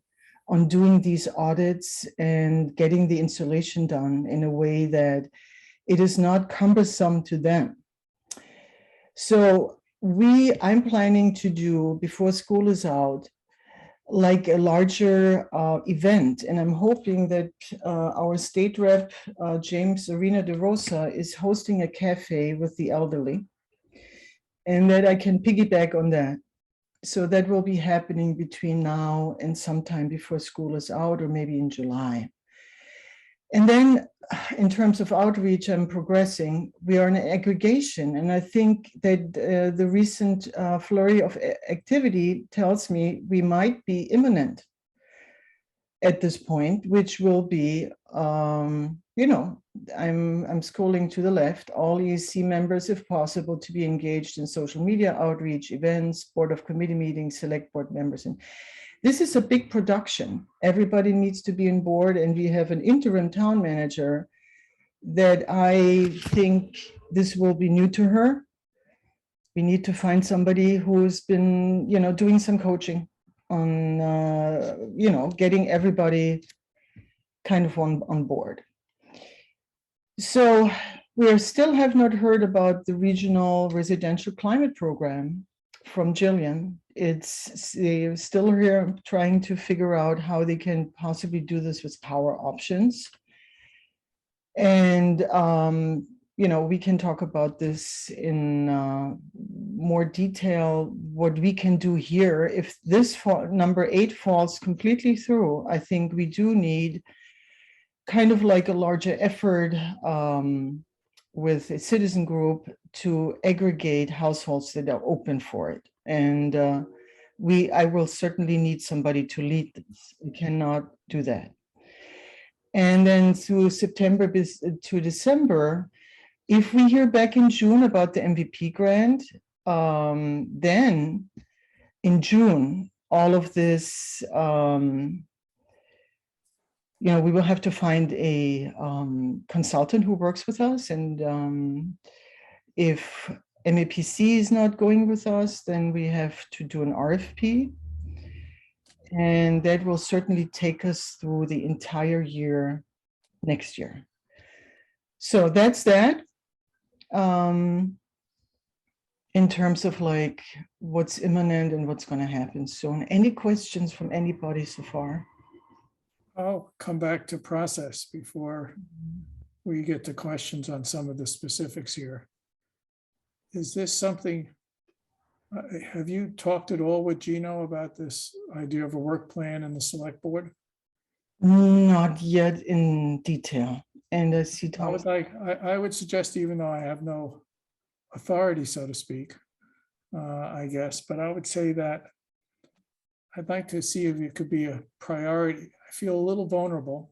on doing these audits and getting the installation done in a way that it is not cumbersome to them. So I'm planning to do, before school is out, like a larger event. And I'm hoping that our state rep, James Arena de Rosa, is hosting a cafe with the elderly, and that I can piggyback on that. So that will be happening between now and sometime before school is out, or maybe in July. And then in terms of outreach, I'm progressing. We are in an aggregation, and I think that the recent flurry of activity tells me we might be imminent at this point, which will be, I'm scrolling to the left, all EC members, if possible, to be engaged in social media outreach, events, board of committee meetings, select board members. And this is a big production. Everybody needs to be on board, and we have an interim town manager that I think this will be new to her. We need to find somebody who's been, doing some coaching on, getting everybody kind of on board. So we still have not heard about the regional residential climate program from Jillian. They're still here trying to figure out how they can possibly do this with power options. And, we can talk about this in more detail, what we can do here. If this number 8 falls completely through, I think we do need kind of like a larger effort with a citizen group to aggregate households that are open for it. And I will certainly need somebody to lead this. We cannot do that. And then through September to December, if we hear back in June about the MVP grant, then in June, all of this, we will have to find a consultant who works with us. And if MAPC is not going with us, then we have to do an RFP. And that will certainly take us through the entire year next year. So that's that. In terms of like what's imminent and what's going to happen soon. Any questions from anybody so far? I'll come back to process before we get to questions on some of the specifics here. Is this something, have you talked at all with Gino about this idea of a work plan in the select board? Not yet in detail. And I see Thomas. I would suggest, even though I have no authority, so to speak, I guess, but I would say that I'd like to see if it could be a priority. I feel a little vulnerable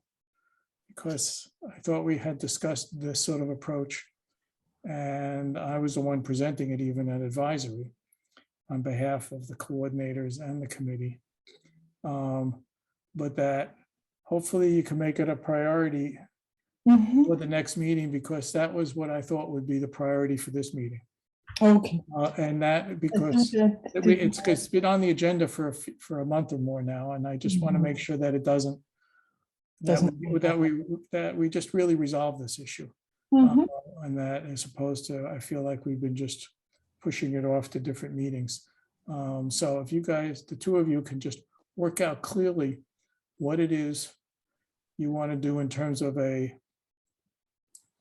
because I thought we had discussed this sort of approach, and I was the one presenting it even at advisory on behalf of the coordinators and the committee. But that hopefully you can make it a priority for the next meeting, because that was what I thought would be the priority for this meeting. Okay. And that because it's been on the agenda for a month or more now, and I just want to make sure that it doesn't that we just really resolve this issue, and that as opposed to, I feel like we've been just pushing it off to different meetings. So if you guys, the two of you, can just work out clearly what it is you want to do in terms of a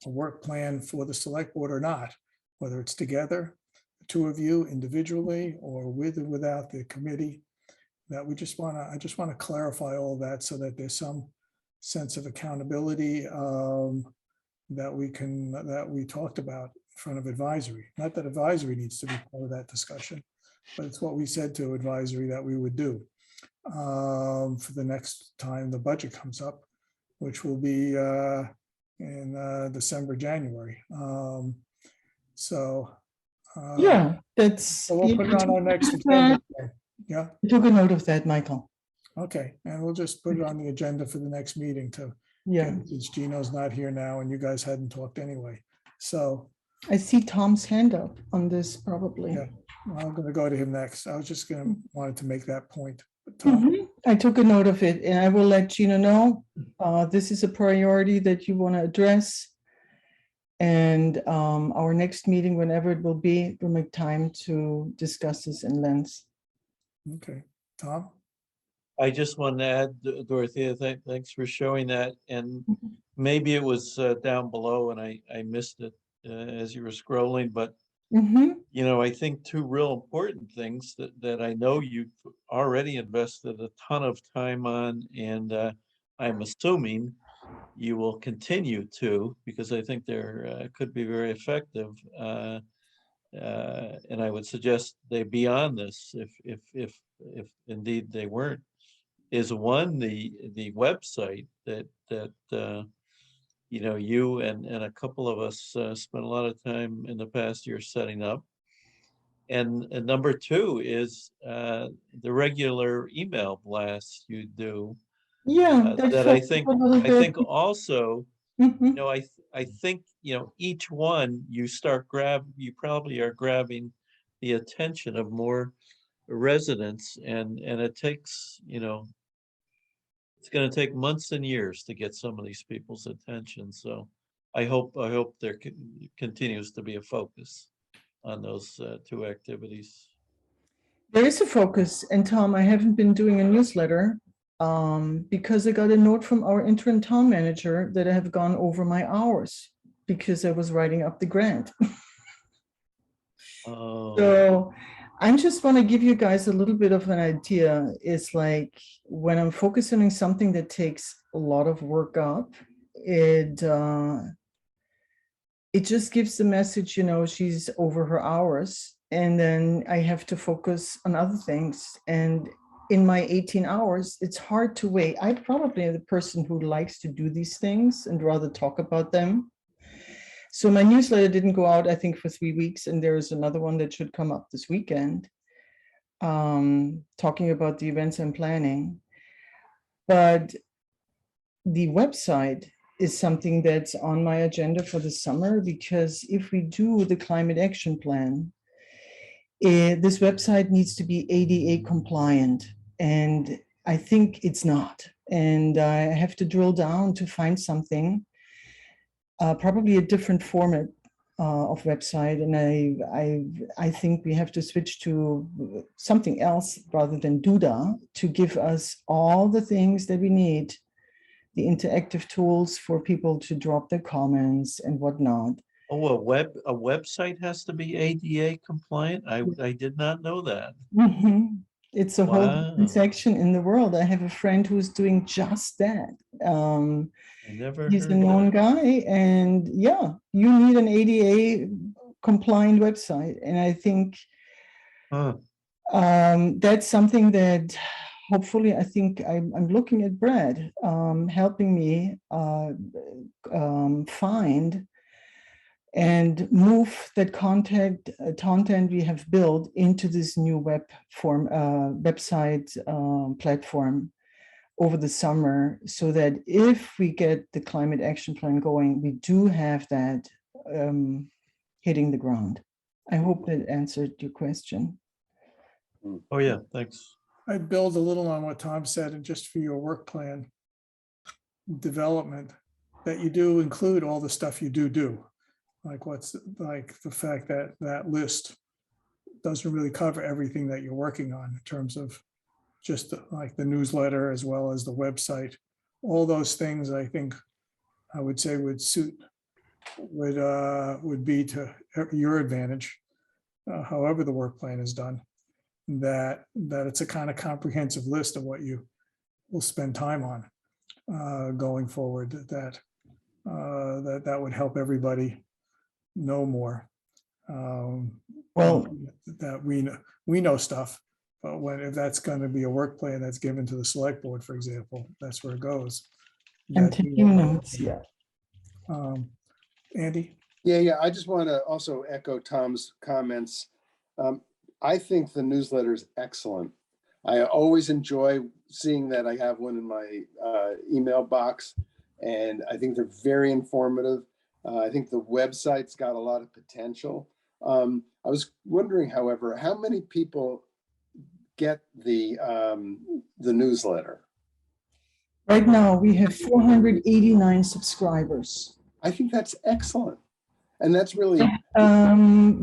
work plan for the select board or not, whether it's together, the two of you individually, or with or without the committee, that we just want to, I just want to clarify all that so that there's some sense of accountability that we talked about in front of advisory. Not that advisory needs to be part of that discussion, but it's what we said to advisory that we would do for the next time the budget comes up, which will be in December, January. Yeah, that's. So we'll put it on our next I agenda. Yeah, took a note of that, Michael. okay, and we'll just put it on the agenda for the next meeting to, Yeah, since Gino's not here now and you guys hadn't talked anyway. So I see Tom's hand up on this probably. Yeah. I'm gonna go to him next. I was just wanted to make that point. But Tom, Mhm. I took a note of it and I will let Gina know. This is a priority that you want to address. And our next meeting, whenever it will be, we'll make time to discuss this in length. okay, Tom? I just want to add, Dorothea, thanks for showing that. And Mhm. maybe it was down below and I missed it as you were scrolling, but Mhm. you know, I think two real important things that I know you've already invested a ton of time on, and I'm assuming you will continue to, because I think they're could be very effective. And I would suggest they be on this if indeed they weren't. Is one, the website that you know, you and a couple of us spent a lot of time in the past year setting up. And number two is the regular email blasts you do. Yeah, That I think, a little I bit. think also, you Mhm. know, I think, you know, each one you you probably are grabbing the attention of more residents, and it takes, you know, it's gonna take months and years to get some of these people's attention. So I hope there continues to be a focus on those two activities. There is a focus, and Tom, I haven't been doing a newsletter because I got a note from our interim town manager that I have gone over my hours because I was writing up the grant. Oh, So I just want to give you guys a little bit of an idea. It's like when I'm focusing on something that takes a lot of work up, it just gives the message, you know, she's over her hours. And then I have to focus on other things. And in my 18 hours, it's hard to wait. I probably am the person who likes to do these things and rather talk about them. So my newsletter didn't go out, I think, for 3 weeks. And there is another one that should come up this weekend, talking about the events I'm planning. But the website is something that's on my agenda for the summer, because if we do the climate action plan, this website needs to be ADA compliant, and I think it's not. And I have to drill down to find something, probably a different format of website. And I think we have to switch to something else rather than Duda to give us all the things that we need, the interactive tools for people to drop their comments and whatnot. oh, a website has to be ADA compliant? I did not know that. Mhm. It's a whole Wow. different section in the world. I have a friend who's doing just that. I never He's a heard known that. guy, and yeah, you need an ADA compliant website. And I think Huh. that's something that hopefully, I think I'm looking at Brad helping me find and move that content we have built into this new website platform over the summer, so that if we get the climate action plan going, we do have that hitting the ground. I hope that answered your question. Oh, yeah, thanks. I'd build a little on what Tom said, and just for your work plan development, that you do include all the stuff you do. Like like the fact that that list doesn't really cover everything that you're working on in terms of just like the newsletter as well as the website. All those things I think I would say would be to your advantage, however the work plan is done. that it's a kind of comprehensive list of what you will spend time on going forward, that would help everybody know more. Well, That we know stuff, but if that's going to be a work plan that's given to the select board, for example, that's where it goes. I'm That we taking will- notes, yeah. Andy? Yeah, I just want to also echo Tom's comments. I think the newsletter is excellent. I always enjoy seeing that I have one in my email box, and I think they're very informative. I think the website's got a lot of potential. I was wondering, however, how many people get the newsletter? Right now, we have 489 subscribers. I think that's excellent. And that's really,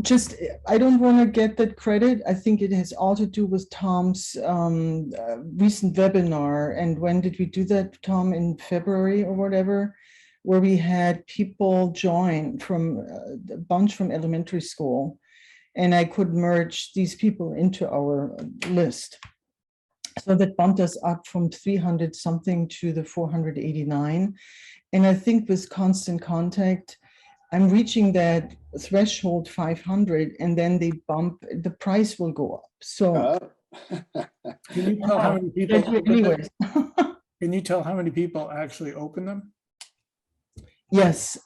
Just, I don't want to get that credit. I think it has all to do with Tom's recent webinar. And when did we do that, Tom? In February or whatever, where we had people join from a bunch from elementary school. And I could merge these people into our list. So that bumped us up from 300 something to the 489. And I think with constant contact, I'm reaching that threshold 500, and then they bump, the price will go up. So Can you tell how many people? anyways, Can you tell how many people actually open them? yes,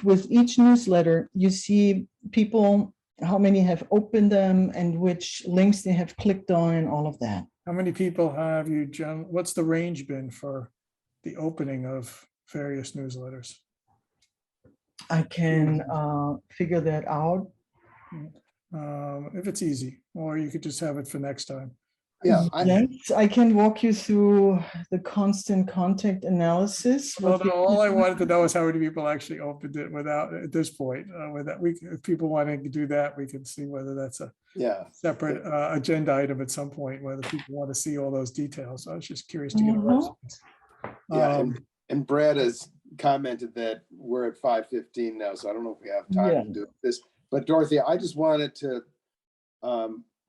with each newsletter, you see people, how many have opened them and which links they have clicked on and all of that. How many people have you, what's the range been for the opening of various newsletters? I can figure that out. If it's easy, or you could just have it for next time. yeah, Yes, I can walk you through the constant contact analysis. Well, no, all I wanted to know is how many people actually opened it without, at this point, if people want to do that, we can see whether that's a yeah. separate agenda item at some point, whether people want to see all those details. I was just curious to get a Mhm. response. Yeah, and Brad has commented that we're at 5:15 now, so I don't know if we have time Yeah. to do this. But Dorothy, I just wanted to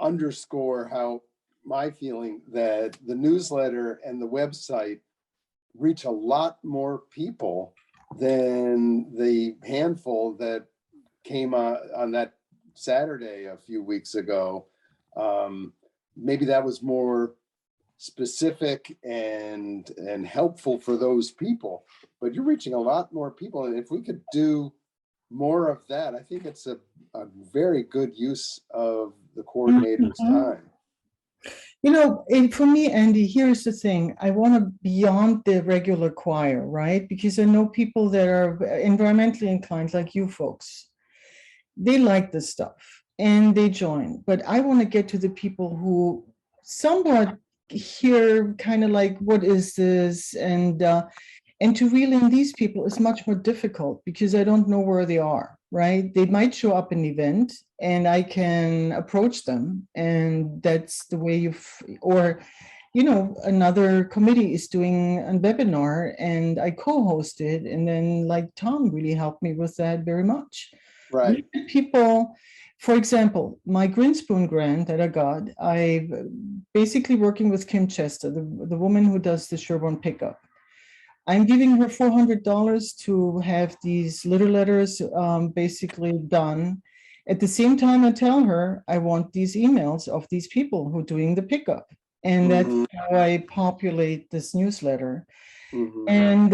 underscore how my feeling that the newsletter and the website reach a lot more people than the handful that came on that Saturday a few weeks ago. Maybe that was more specific and helpful for those people, but you're reaching a lot more people. And if we could do more of that, I think it's a very good use of the coordinator's time. You know, and for me, Andy, here's the thing. I want to beyond the regular choir, right? Because I know people that are environmentally inclined, like you folks. They like this stuff and they join. But I want to get to the people who somewhat hear kind of like, what is this? And to reel in these people is much more difficult because I don't know where they are, right? They might show up in an event and I can approach them, and that's the way or, you know, another committee is doing a webinar and I co-host it, and then like Tom really helped me with that very much. Right. People, for example, my Grinspoon grant that I got, I basically working with Kim Chester, the woman who does the Sherborn pickup. I'm giving her $400 to have these little letters basically done. At the same time, I tell her I want these emails of these people who are doing the pickup. And that's how I populate this newsletter. And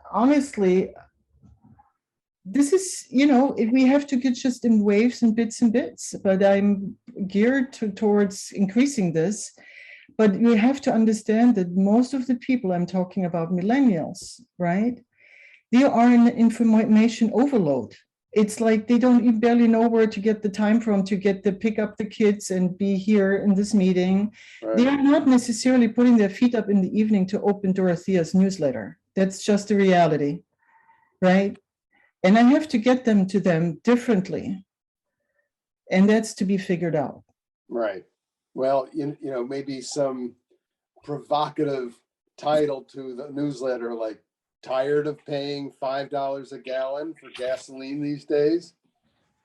honestly, this is, you know, we have to get just in waves and bits, but I'm geared towards increasing this. But you have to understand that most of the people I'm talking about, millennials, right? They are in information overload. It's like they don't barely know where to get the time from to pick up the kids and be here in this meeting. Right. They are not necessarily putting their feet up in the evening to open Dorothea's newsletter. That's just the reality, right? And I have to get them to them differently. And that's to be figured out. Right. Well, you know, maybe some provocative title to the newsletter, like "Tired of paying $5 a gallon for gasoline these days?"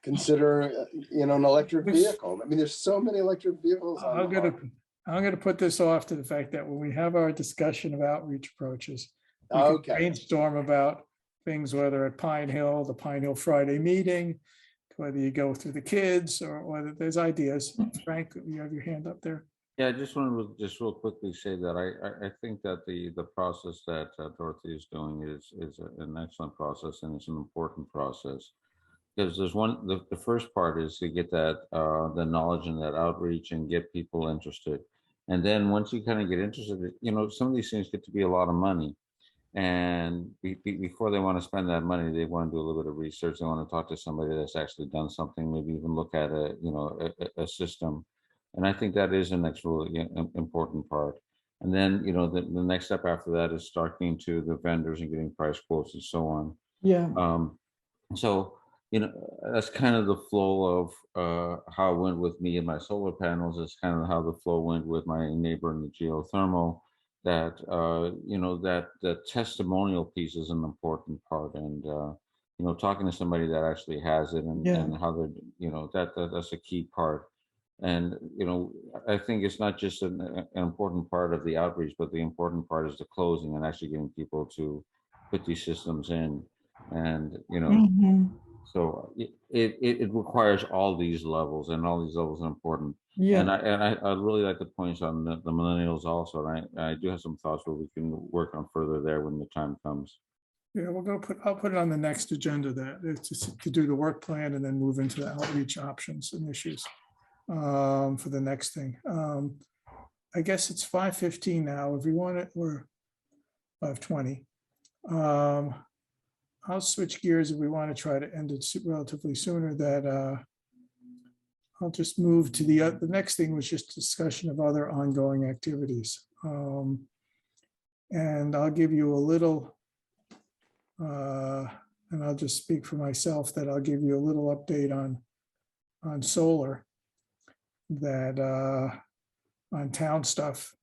consider, an electric vehicle. I mean, there's so many electric vehicles on I'm the gonna, market. I'm gonna put this off to the fact that when we have our discussion of outreach approaches, we can Okay, brainstorm about things, whether at Pine Hill, the Pine Hill Friday meeting, whether you go through the kids or whether there's ideas. Frank, you have your hand up there. Yeah, I just wanted to just real quickly say that I think that the process that Dorothy is doing is an excellent process, and it's an important process. Because there's the first part is to get that the knowledge and that outreach and get people interested. And then once you kind of get interested, some of these things get to be a lot of money. And before they want to spend that money, they want to do a little bit of research. They want to talk to somebody that's actually done something, maybe even look at a system. And I think that is the next really important part. And then, the next step after that is talking to the vendors and getting price quotes and so on. Yeah. So, that's kind of the flow of how it went with me and my solar panels. It's kind of how the flow went with my neighbor in the geothermal. That that the testimonial piece is an important part, and talking to somebody that actually has it and, Yeah. and how they're that's a key part. And I think it's not just an important part of the outreach, but the important part is the closing and actually getting people to put these systems in. And Mhm. so it requires all these levels, and all these levels are important. Yeah. And I really like the points on the millennials also. And I do have some thoughts where we can work on further there when the time comes. Yeah, I'll put it on the next agenda, that it's to do the work plan and then move into the outreach options and issues for the next thing. I guess it's 5:15 now. If we want it, we're 5:20. I'll switch gears if we want to try to end it relatively sooner. That I'll just move to the next thing, was just discussion of other ongoing activities. And I'll give you a little, and I'll just speak for myself, that I'll give you a little update on solar, that on town stuff,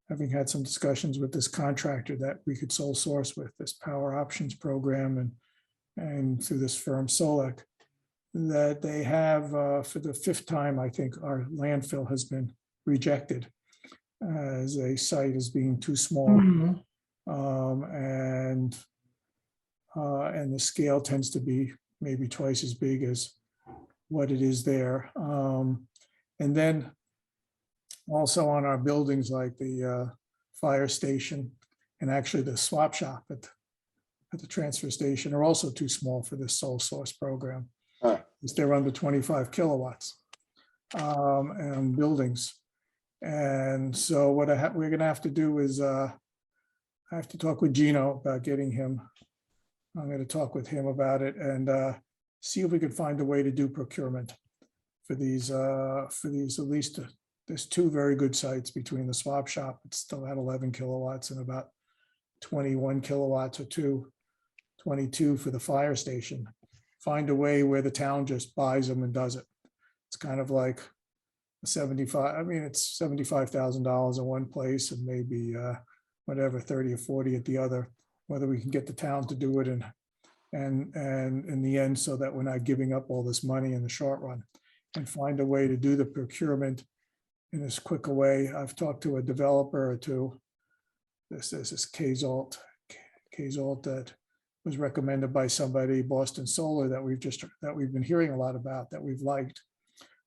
having had some discussions with this contractor that we could sole source with this power options program and through this firm Solec, that they have for the 5th time, I think, our landfill has been rejected as a site as being too small. Mhm. And the scale tends to be maybe twice as big as what it is there. And then also on our buildings, like the fire station and actually the swap shop at the transfer station, are also too small for this sole source program. They're under 25 kilowatts and buildings. And so what we're going to have to do is I have to talk with Gino about getting him. I'm going to talk with him about it and see if we could find a way to do procurement for these at least. There's 2 very good sites between the swap shop. It's still at 11 kilowatts and about 21 kilowatts, or 22 for the fire station. Find a way where the town just buys them and does it. It's kind of like it's $75,000 in one place and maybe whatever, 30 or 40 at the other, whether we can get the town to do it and in the end, so that we're not giving up all this money in the short run, and find a way to do the procurement in as quick a way. I've talked to a developer or two. This is K-Zalt that was recommended by somebody, Boston Solar, that we've been hearing a lot about, that we've liked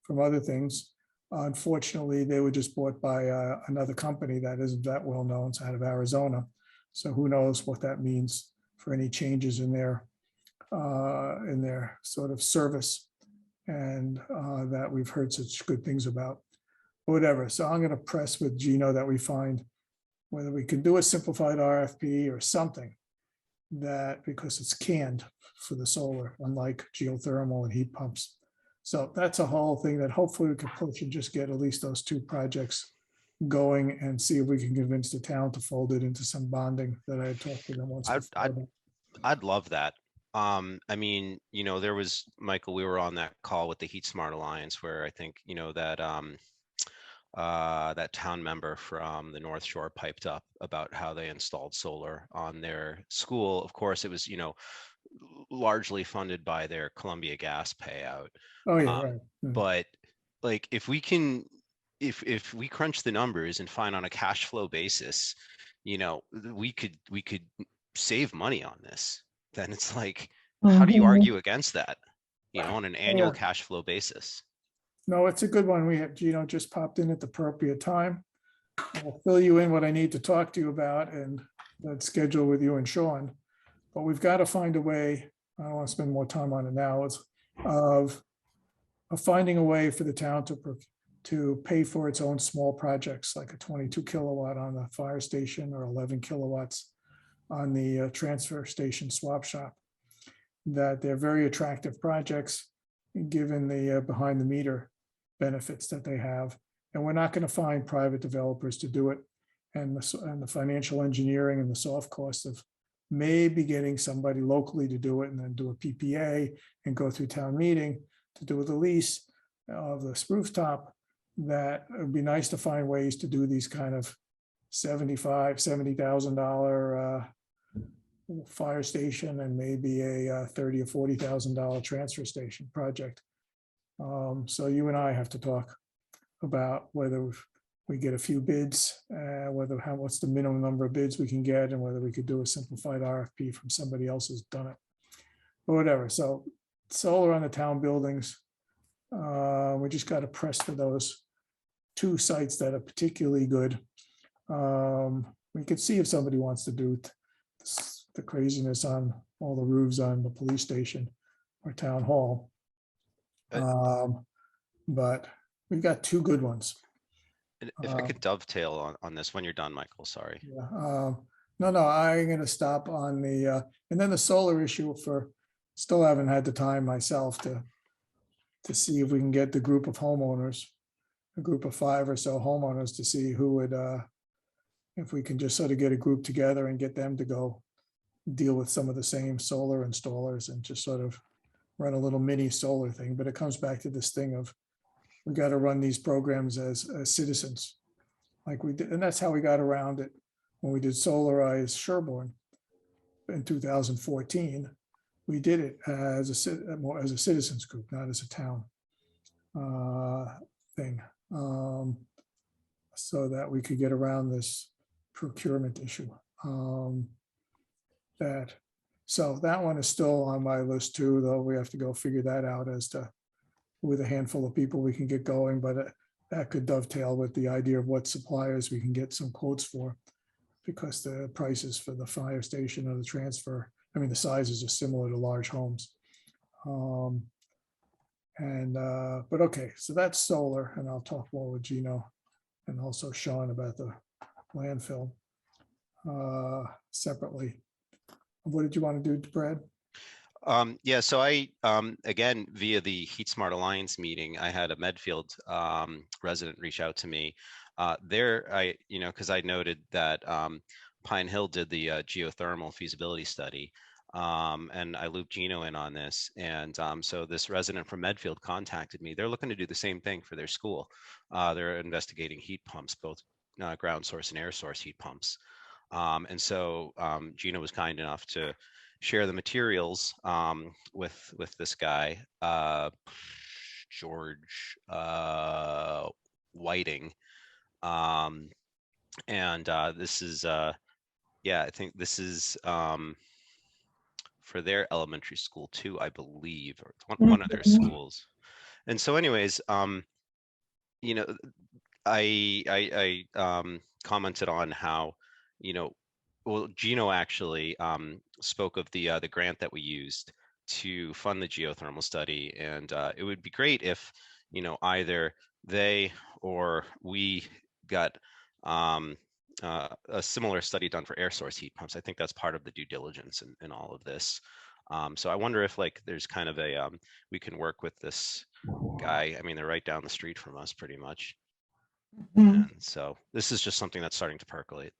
from other things. Unfortunately, they were just bought by another company that isn't that well known. It's out of Arizona. So who knows what that means for any changes in their sort of service, and that we've heard such good things about. Whatever. So I'm going to press with Gino that we find whether we can do a simplified RFP or something, that because it's canned for the solar, unlike geothermal and heat pumps. So that's a whole thing that hopefully we can push and just get at least those 2 projects going, and see if we can convince the town to fold it into some bonding that I had talked to them once before. I'd love that. I mean, there was, Michael, we were on that call with the Heat Smart Alliance where I think, that that town member from the North Shore piped up about how they installed solar on their school. Of course, it was, largely funded by their Columbia Gas payout. Oh, yeah, Um, right. But like, if if we crunch the numbers and find on a cash flow basis, we could save money on this, then it's like, how do you Mhm. argue against that, on an annual Yeah. cash flow basis? No, it's a good one. We have, Gino just popped in at the appropriate time. I'll fill you in what I need to talk to you about and then schedule with you and Sean. But we've got to find a way, I don't want to spend more time on it now, of finding a way for the town to pay for its own small projects, like a 22 kilowatt on the fire station or 11 kilowatts on the transfer station swap shop. That they're very attractive projects, given the behind the meter benefits that they have. And we're not going to find private developers to do it. And the financial engineering and the soft cost of maybe getting somebody locally to do it and then do a PPA and go through town meeting to do the lease of the rooftop, that it would be nice to find ways to do these kind of $70,000 fire station and maybe a $30,000 or $40,000 transfer station project. So you and I have to talk about whether we get a few bids, what's the minimum number of bids we can get, and whether we could do a simplified RFP from somebody else who's done it, or whatever. So solar on the town buildings, we just got to press for those 2 sites that are particularly good. We could see if somebody wants to do the craziness on all the roofs on the police station or town hall. But we've got 2 good ones. And if I could dovetail on this when you're done, Michael, sorry. Yeah. No, I'm gonna stop on the, and then the solar issue still haven't had the time myself to see if we can get the group of homeowners, a group of 5 or so homeowners, to see who would, if we can just sort of get a group together and get them to go deal with some of the same solar installers and just sort of run a little mini solar thing. But it comes back to this thing of, we got to run these programs as citizens, like we did, and that's how we got around it when we did Solarize Sherborn in 2014. We did it as a citizens group, not as a town thing, so that we could get around this procurement issue. So that one is still on my list too, though we have to go figure that out as to, with a handful of people we can get going, but that could dovetail with the idea of what suppliers we can get some quotes for, because the prices for the fire station or the transfer, I mean, the sizes are similar to large homes. But okay, so that's solar, and I'll talk more with Gino and also Sean about the landfill separately. What did you want to do, Brad? Yeah, so I, again, via the Heat Smart Alliance meeting, I had a Medfield resident reach out to me. Because I noted that Pine Hill did the geothermal feasibility study, and I looped Gino in on this. And so this resident from Medfield contacted me. They're looking to do the same thing for their school. They're investigating heat pumps, both ground source and air source heat pumps. And so Gino was kind enough to share the materials with this guy, George Whiting. This is, I think this is for their elementary school too, I believe, or one of their schools. And so anyways, I commented on how, well, Gino actually spoke of the grant that we used to fund the geothermal study, and it would be great if, either they or we got a similar study done for air source heat pumps. I think that's part of the due diligence in all of this. So I wonder if there's kind of a we can work with this guy. I mean, they're right down the street from us pretty much. And so this is just something that's starting to percolate.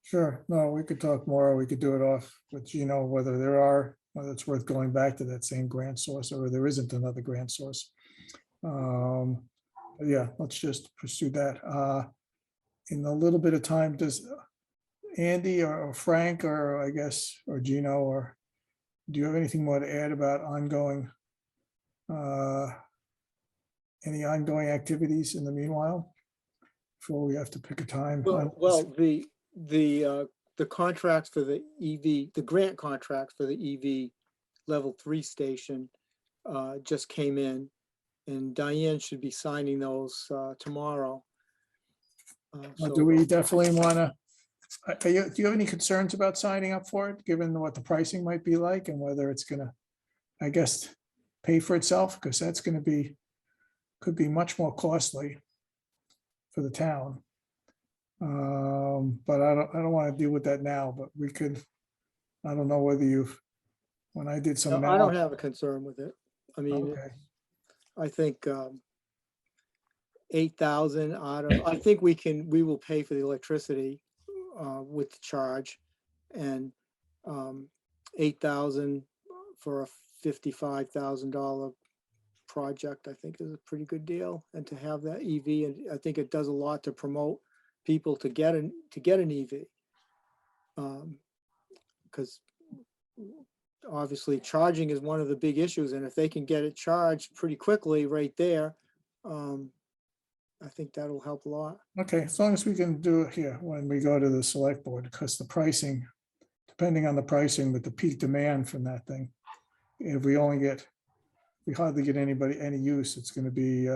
Sure. No, we could talk more. We could do it off with Gino, whether it's worth going back to that same grant source or there isn't another grant source. Yeah, let's just pursue that. In a little bit of time, does Andy or Frank or I guess, or Gino, or do you have anything more to add about ongoing, any ongoing activities in the meanwhile? Before we have to pick a time? Well, the contracts for the EV, the grant contracts for the EV level 3 station just came in, and Diane should be signing those tomorrow. Do we definitely want to, do you have any concerns about signing up for it, given what the pricing might be like and whether it's gonna, I guess, pay for itself? Because that's gonna be, could be much more costly for the town. But I don't want to deal with that now, but we could, I don't know whether you've, when I did some. No, I don't have a concern with it. I mean, Okay, I think 8,000 out of, I think we will pay for the electricity with the charge, and 8,000 for a $55,000 project, I think is a pretty good deal. And to have that EV, and I think it does a lot to promote people to get an EV. Because obviously charging is one of the big issues, and if they can get it charged pretty quickly right there, I think that'll help a lot. okay, as long as we can do it here when we go to the select board, because the pricing, depending on the pricing with the peak demand from that thing, if we only get, we hardly get anybody any use, it's going to be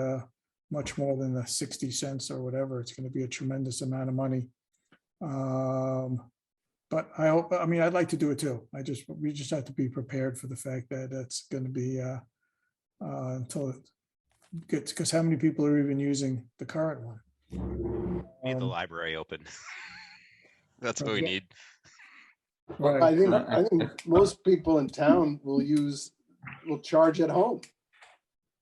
much more than the 60 cents or whatever. It's going to be a tremendous amount of money. But I hope, I mean, I'd like to do it too. We just have to be prepared for the fact that it's going to be until it gets, because how many people are even using the current one? Need the library open. That's what we Yeah. need. Well, Right. I think most people in town will charge at home.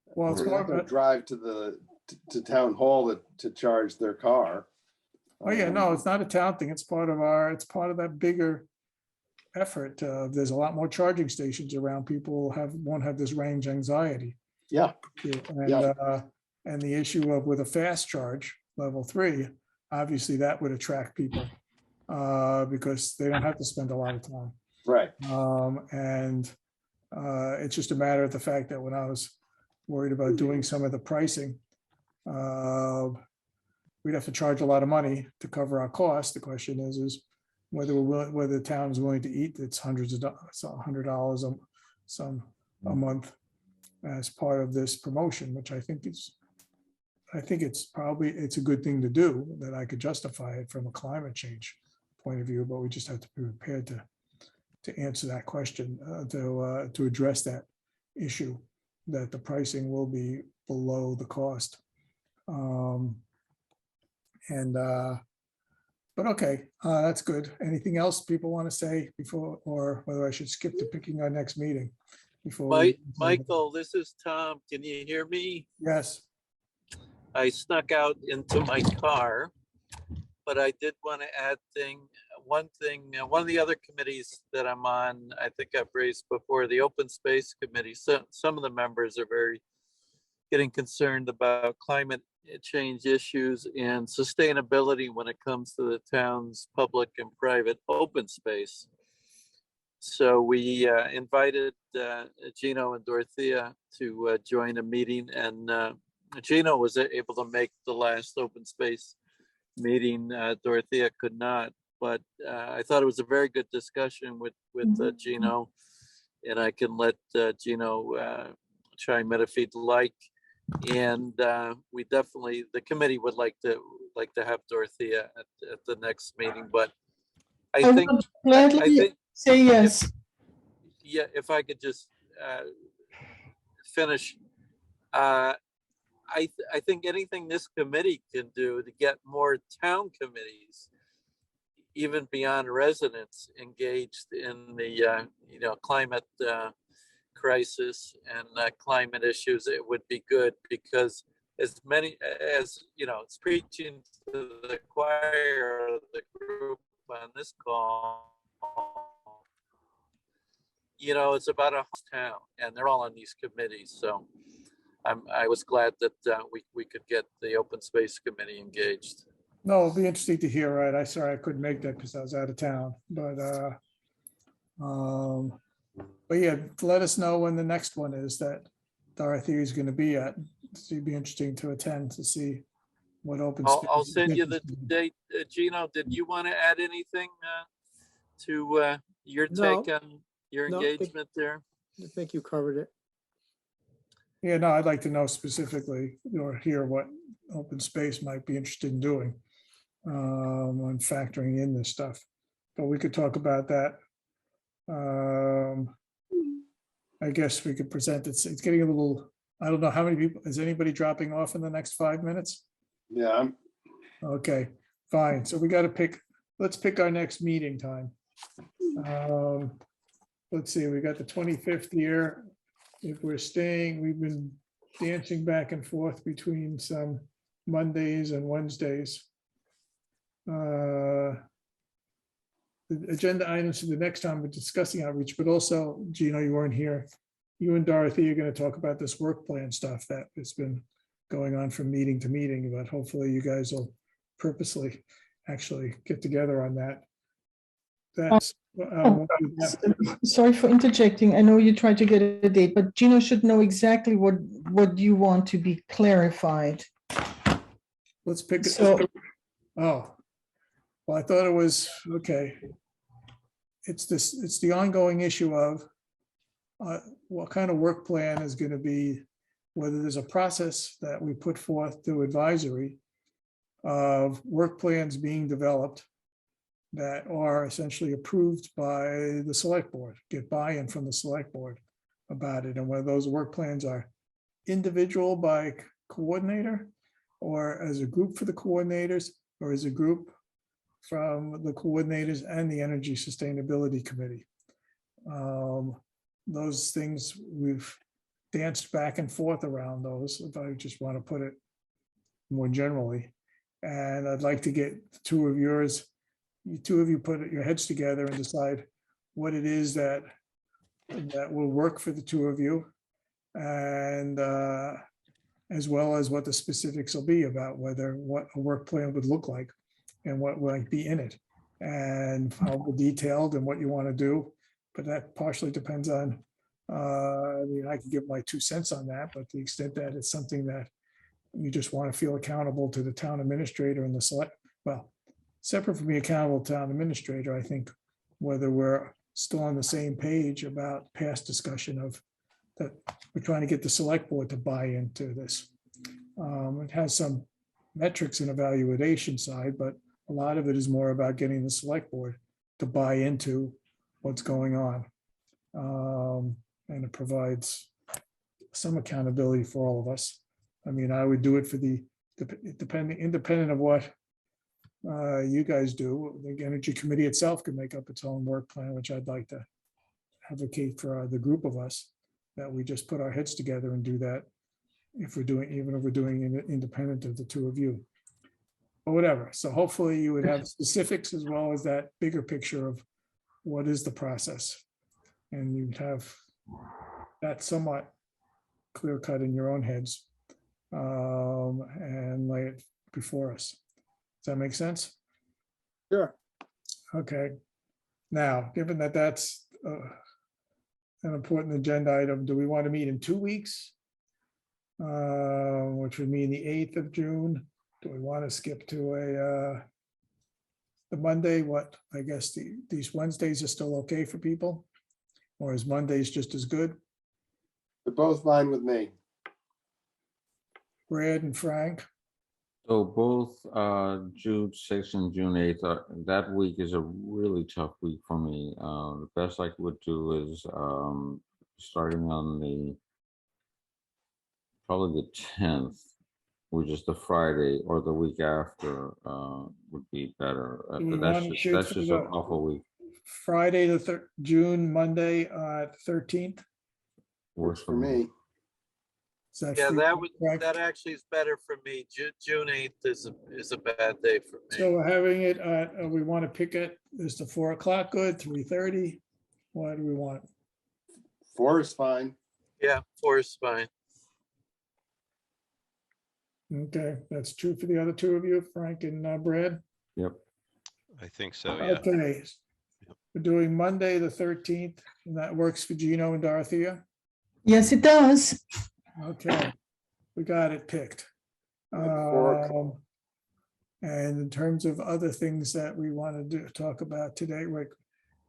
Well, it's They're more not gonna about, drive to town hall to charge their car. oh yeah, no, it's not a town thing. It's part of that bigger effort. There's a lot more charging stations around. People won't have this range anxiety. Yeah, And the issue of with a fast charge, level 3, obviously that would attract people because they don't have to spend a lot of time. right. And it's just a matter of the fact that when I was worried about doing some of the pricing, we'd have to charge a lot of money to cover our costs. The question is whether whether the town is willing to eat its hundreds of dollars, $100 a month as part of this promotion, which I think it's a good thing to do, that I could justify it from a climate change point of view, but we just have to be prepared to answer that question, to address that issue, that the pricing will be below the cost. But okay, that's good. Anything else people want to say before, or whether I should skip to picking our next meeting before? Michael, this is Tom. Can you hear me? Yes, I snuck out into my car, but I did want to add one thing. One of the other committees that I'm on, I think I've raised before, the Open Space Committee. So some of the members are getting concerned about climate change issues and sustainability when it comes to the town's public and private open space. So we invited Gino and Dorothea to join a meeting, and Gino was able to make the last open space meeting. Dorothea could not, but I thought it was a very good discussion with Gino, and I can let Gino chime in if he'd like. And we definitely, the committee would like to have Dorothea at the next meeting, but I think would gladly say yes. Yeah, if I could just finish. I think anything this committee can do to get more town committees, even beyond residents, engaged in the climate crisis and climate issues, it would be good, because as many as it's preaching to the choir of the group on this call. It's about a town, and they're all on these committees. So I was glad that we could get the Open Space Committee engaged. No, it'll be interesting to hear, right? Sorry I couldn't make that because I was out of town, but yeah, let us know when the next one is that Dorothy is going to be at. It'd be interesting to attend to see what open. I'll space send you the is. date. Gino, did you want to add anything to your No. take on your No, I think- engagement there? I think you covered it. Yeah, no, I'd like to know specifically or hear what open space might be interested in doing on factoring in this stuff. But we could talk about that. I guess we could present it. It's getting a little, I don't know how many people, is anybody dropping off in the next 5 minutes? Yeah, Okay, fine. So we got to pick, let's pick our next meeting time. Let's see, we got the 25th here. If we're staying, we've been dancing back and forth between some Mondays and Wednesdays. The agenda items for the next time we're discussing outreach, but also, Gino, you weren't here. You and Dorothy are going to talk about this work plan stuff that has been going on from meeting to meeting, but hopefully you guys will purposely actually get together on that. That's. Sorry for interjecting. I know you tried to get a date, but Gino should know exactly what you want to be clarified. Let's pick it. So- Oh, well, I thought it was, okay. It's the ongoing issue of what kind of work plan is going to be, whether there's a process that we put forth through advisory of work plans being developed that are essentially approved by the select board, get buy-in from the select board about it, and whether those work plans are individual by coordinator or as a group for the coordinators or as a group from the coordinators and the Energy Sustainability Committee. Those things, we've danced back and forth around those, if I just want to put it more generally. And I'd like to get the two of you put your heads together and decide what it is that will work for the two of you. And as well as what the specifics will be about what a work plan would look like and what might be in it and how detailed and what you want to do. But that partially depends on, I mean, I can give my 2 cents on that, but the extent that it's something that you just want to feel accountable to the town administrator and the select, well, separate from being accountable to town administrator, I think whether we're still on the same page about past discussion of that we're trying to get the select board to buy into this. It has some metrics and evaluation side, but a lot of it is more about getting the select board to buy into what's going on. And it provides some accountability for all of us. I mean, I would do it for independent of what you guys do. The Energy Committee itself can make up its own work plan, which I'd like to advocate for the group of us, that we just put our heads together and do that even if we're doing it independent of the two of you. But whatever. So hopefully you would have specifics as well as that bigger picture of what is the process. And you'd have that somewhat clear cut in your own heads and lay it before us. Does that make sense? Sure. Okay. Now, given that that's an important agenda item, do we want to meet in 2 weeks? Which would mean the 8th of June. Do we want to skip to the Monday? What, I guess these Wednesdays are still okay for people? Or is Mondays just as good? they're both fine with me. Brad and Frank? So both June 6th and June 8th, that week is a really tough week for me. The best I would do is starting on probably the 10th, which is the Friday, or the week after would be better. Do we But want to shoot that's for just the an awful week. Friday, June, Monday, 13th? Works for me. Is that Yeah, free, Frank? that actually is better for me. June 8th is a bad day for So me. we're having it, we want to pick it, is the 4 o'clock good, 3:30? What do we want? 4 is fine. Yeah, 4 is fine. Okay, that's true for the other two of you, Frank and Brad. Yep. I think so, yeah. Okay. We're doing Monday, the 13th, and that works for Gino and Dorothea. Yes, it does. Okay, we got it picked. At 4 o'clock. And in terms of other things that we want to talk about today, like,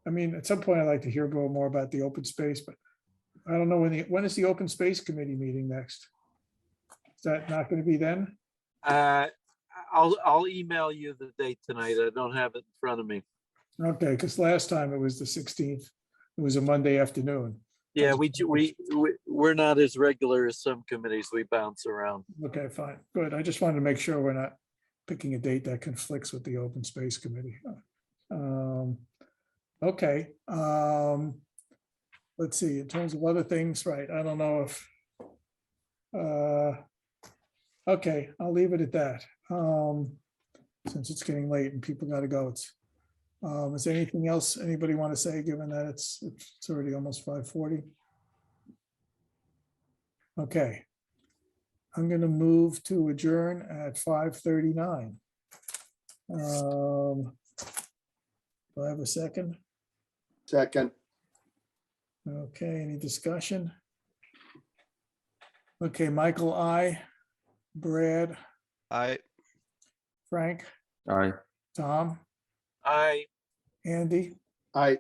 I mean, at some point I'd like to hear more about the open space, but I don't know when is the open space committee meeting next? Is that not going to be then? I'll email you the date tonight. I don't have it in front of me. Okay, because last time it was the 16th. It was a Monday afternoon. Yeah, we're not as regular as some committees. We bounce around. Okay, fine, good. I just wanted to make sure we're not picking a date that conflicts with the open space committee. Okay. Let's see, in terms of other things, right, I don't know if, okay, I'll leave it at that. Since it's getting late and people gotta go, is there anything else anybody want to say, given that it's already almost 5:40? Okay. I'm gonna move to adjourn at 5:39. Do I have a second? Second, Okay, any discussion? Okay, Michael, Brad, Frank, Aye. Tom, I Andy, I.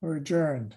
we're adjourned.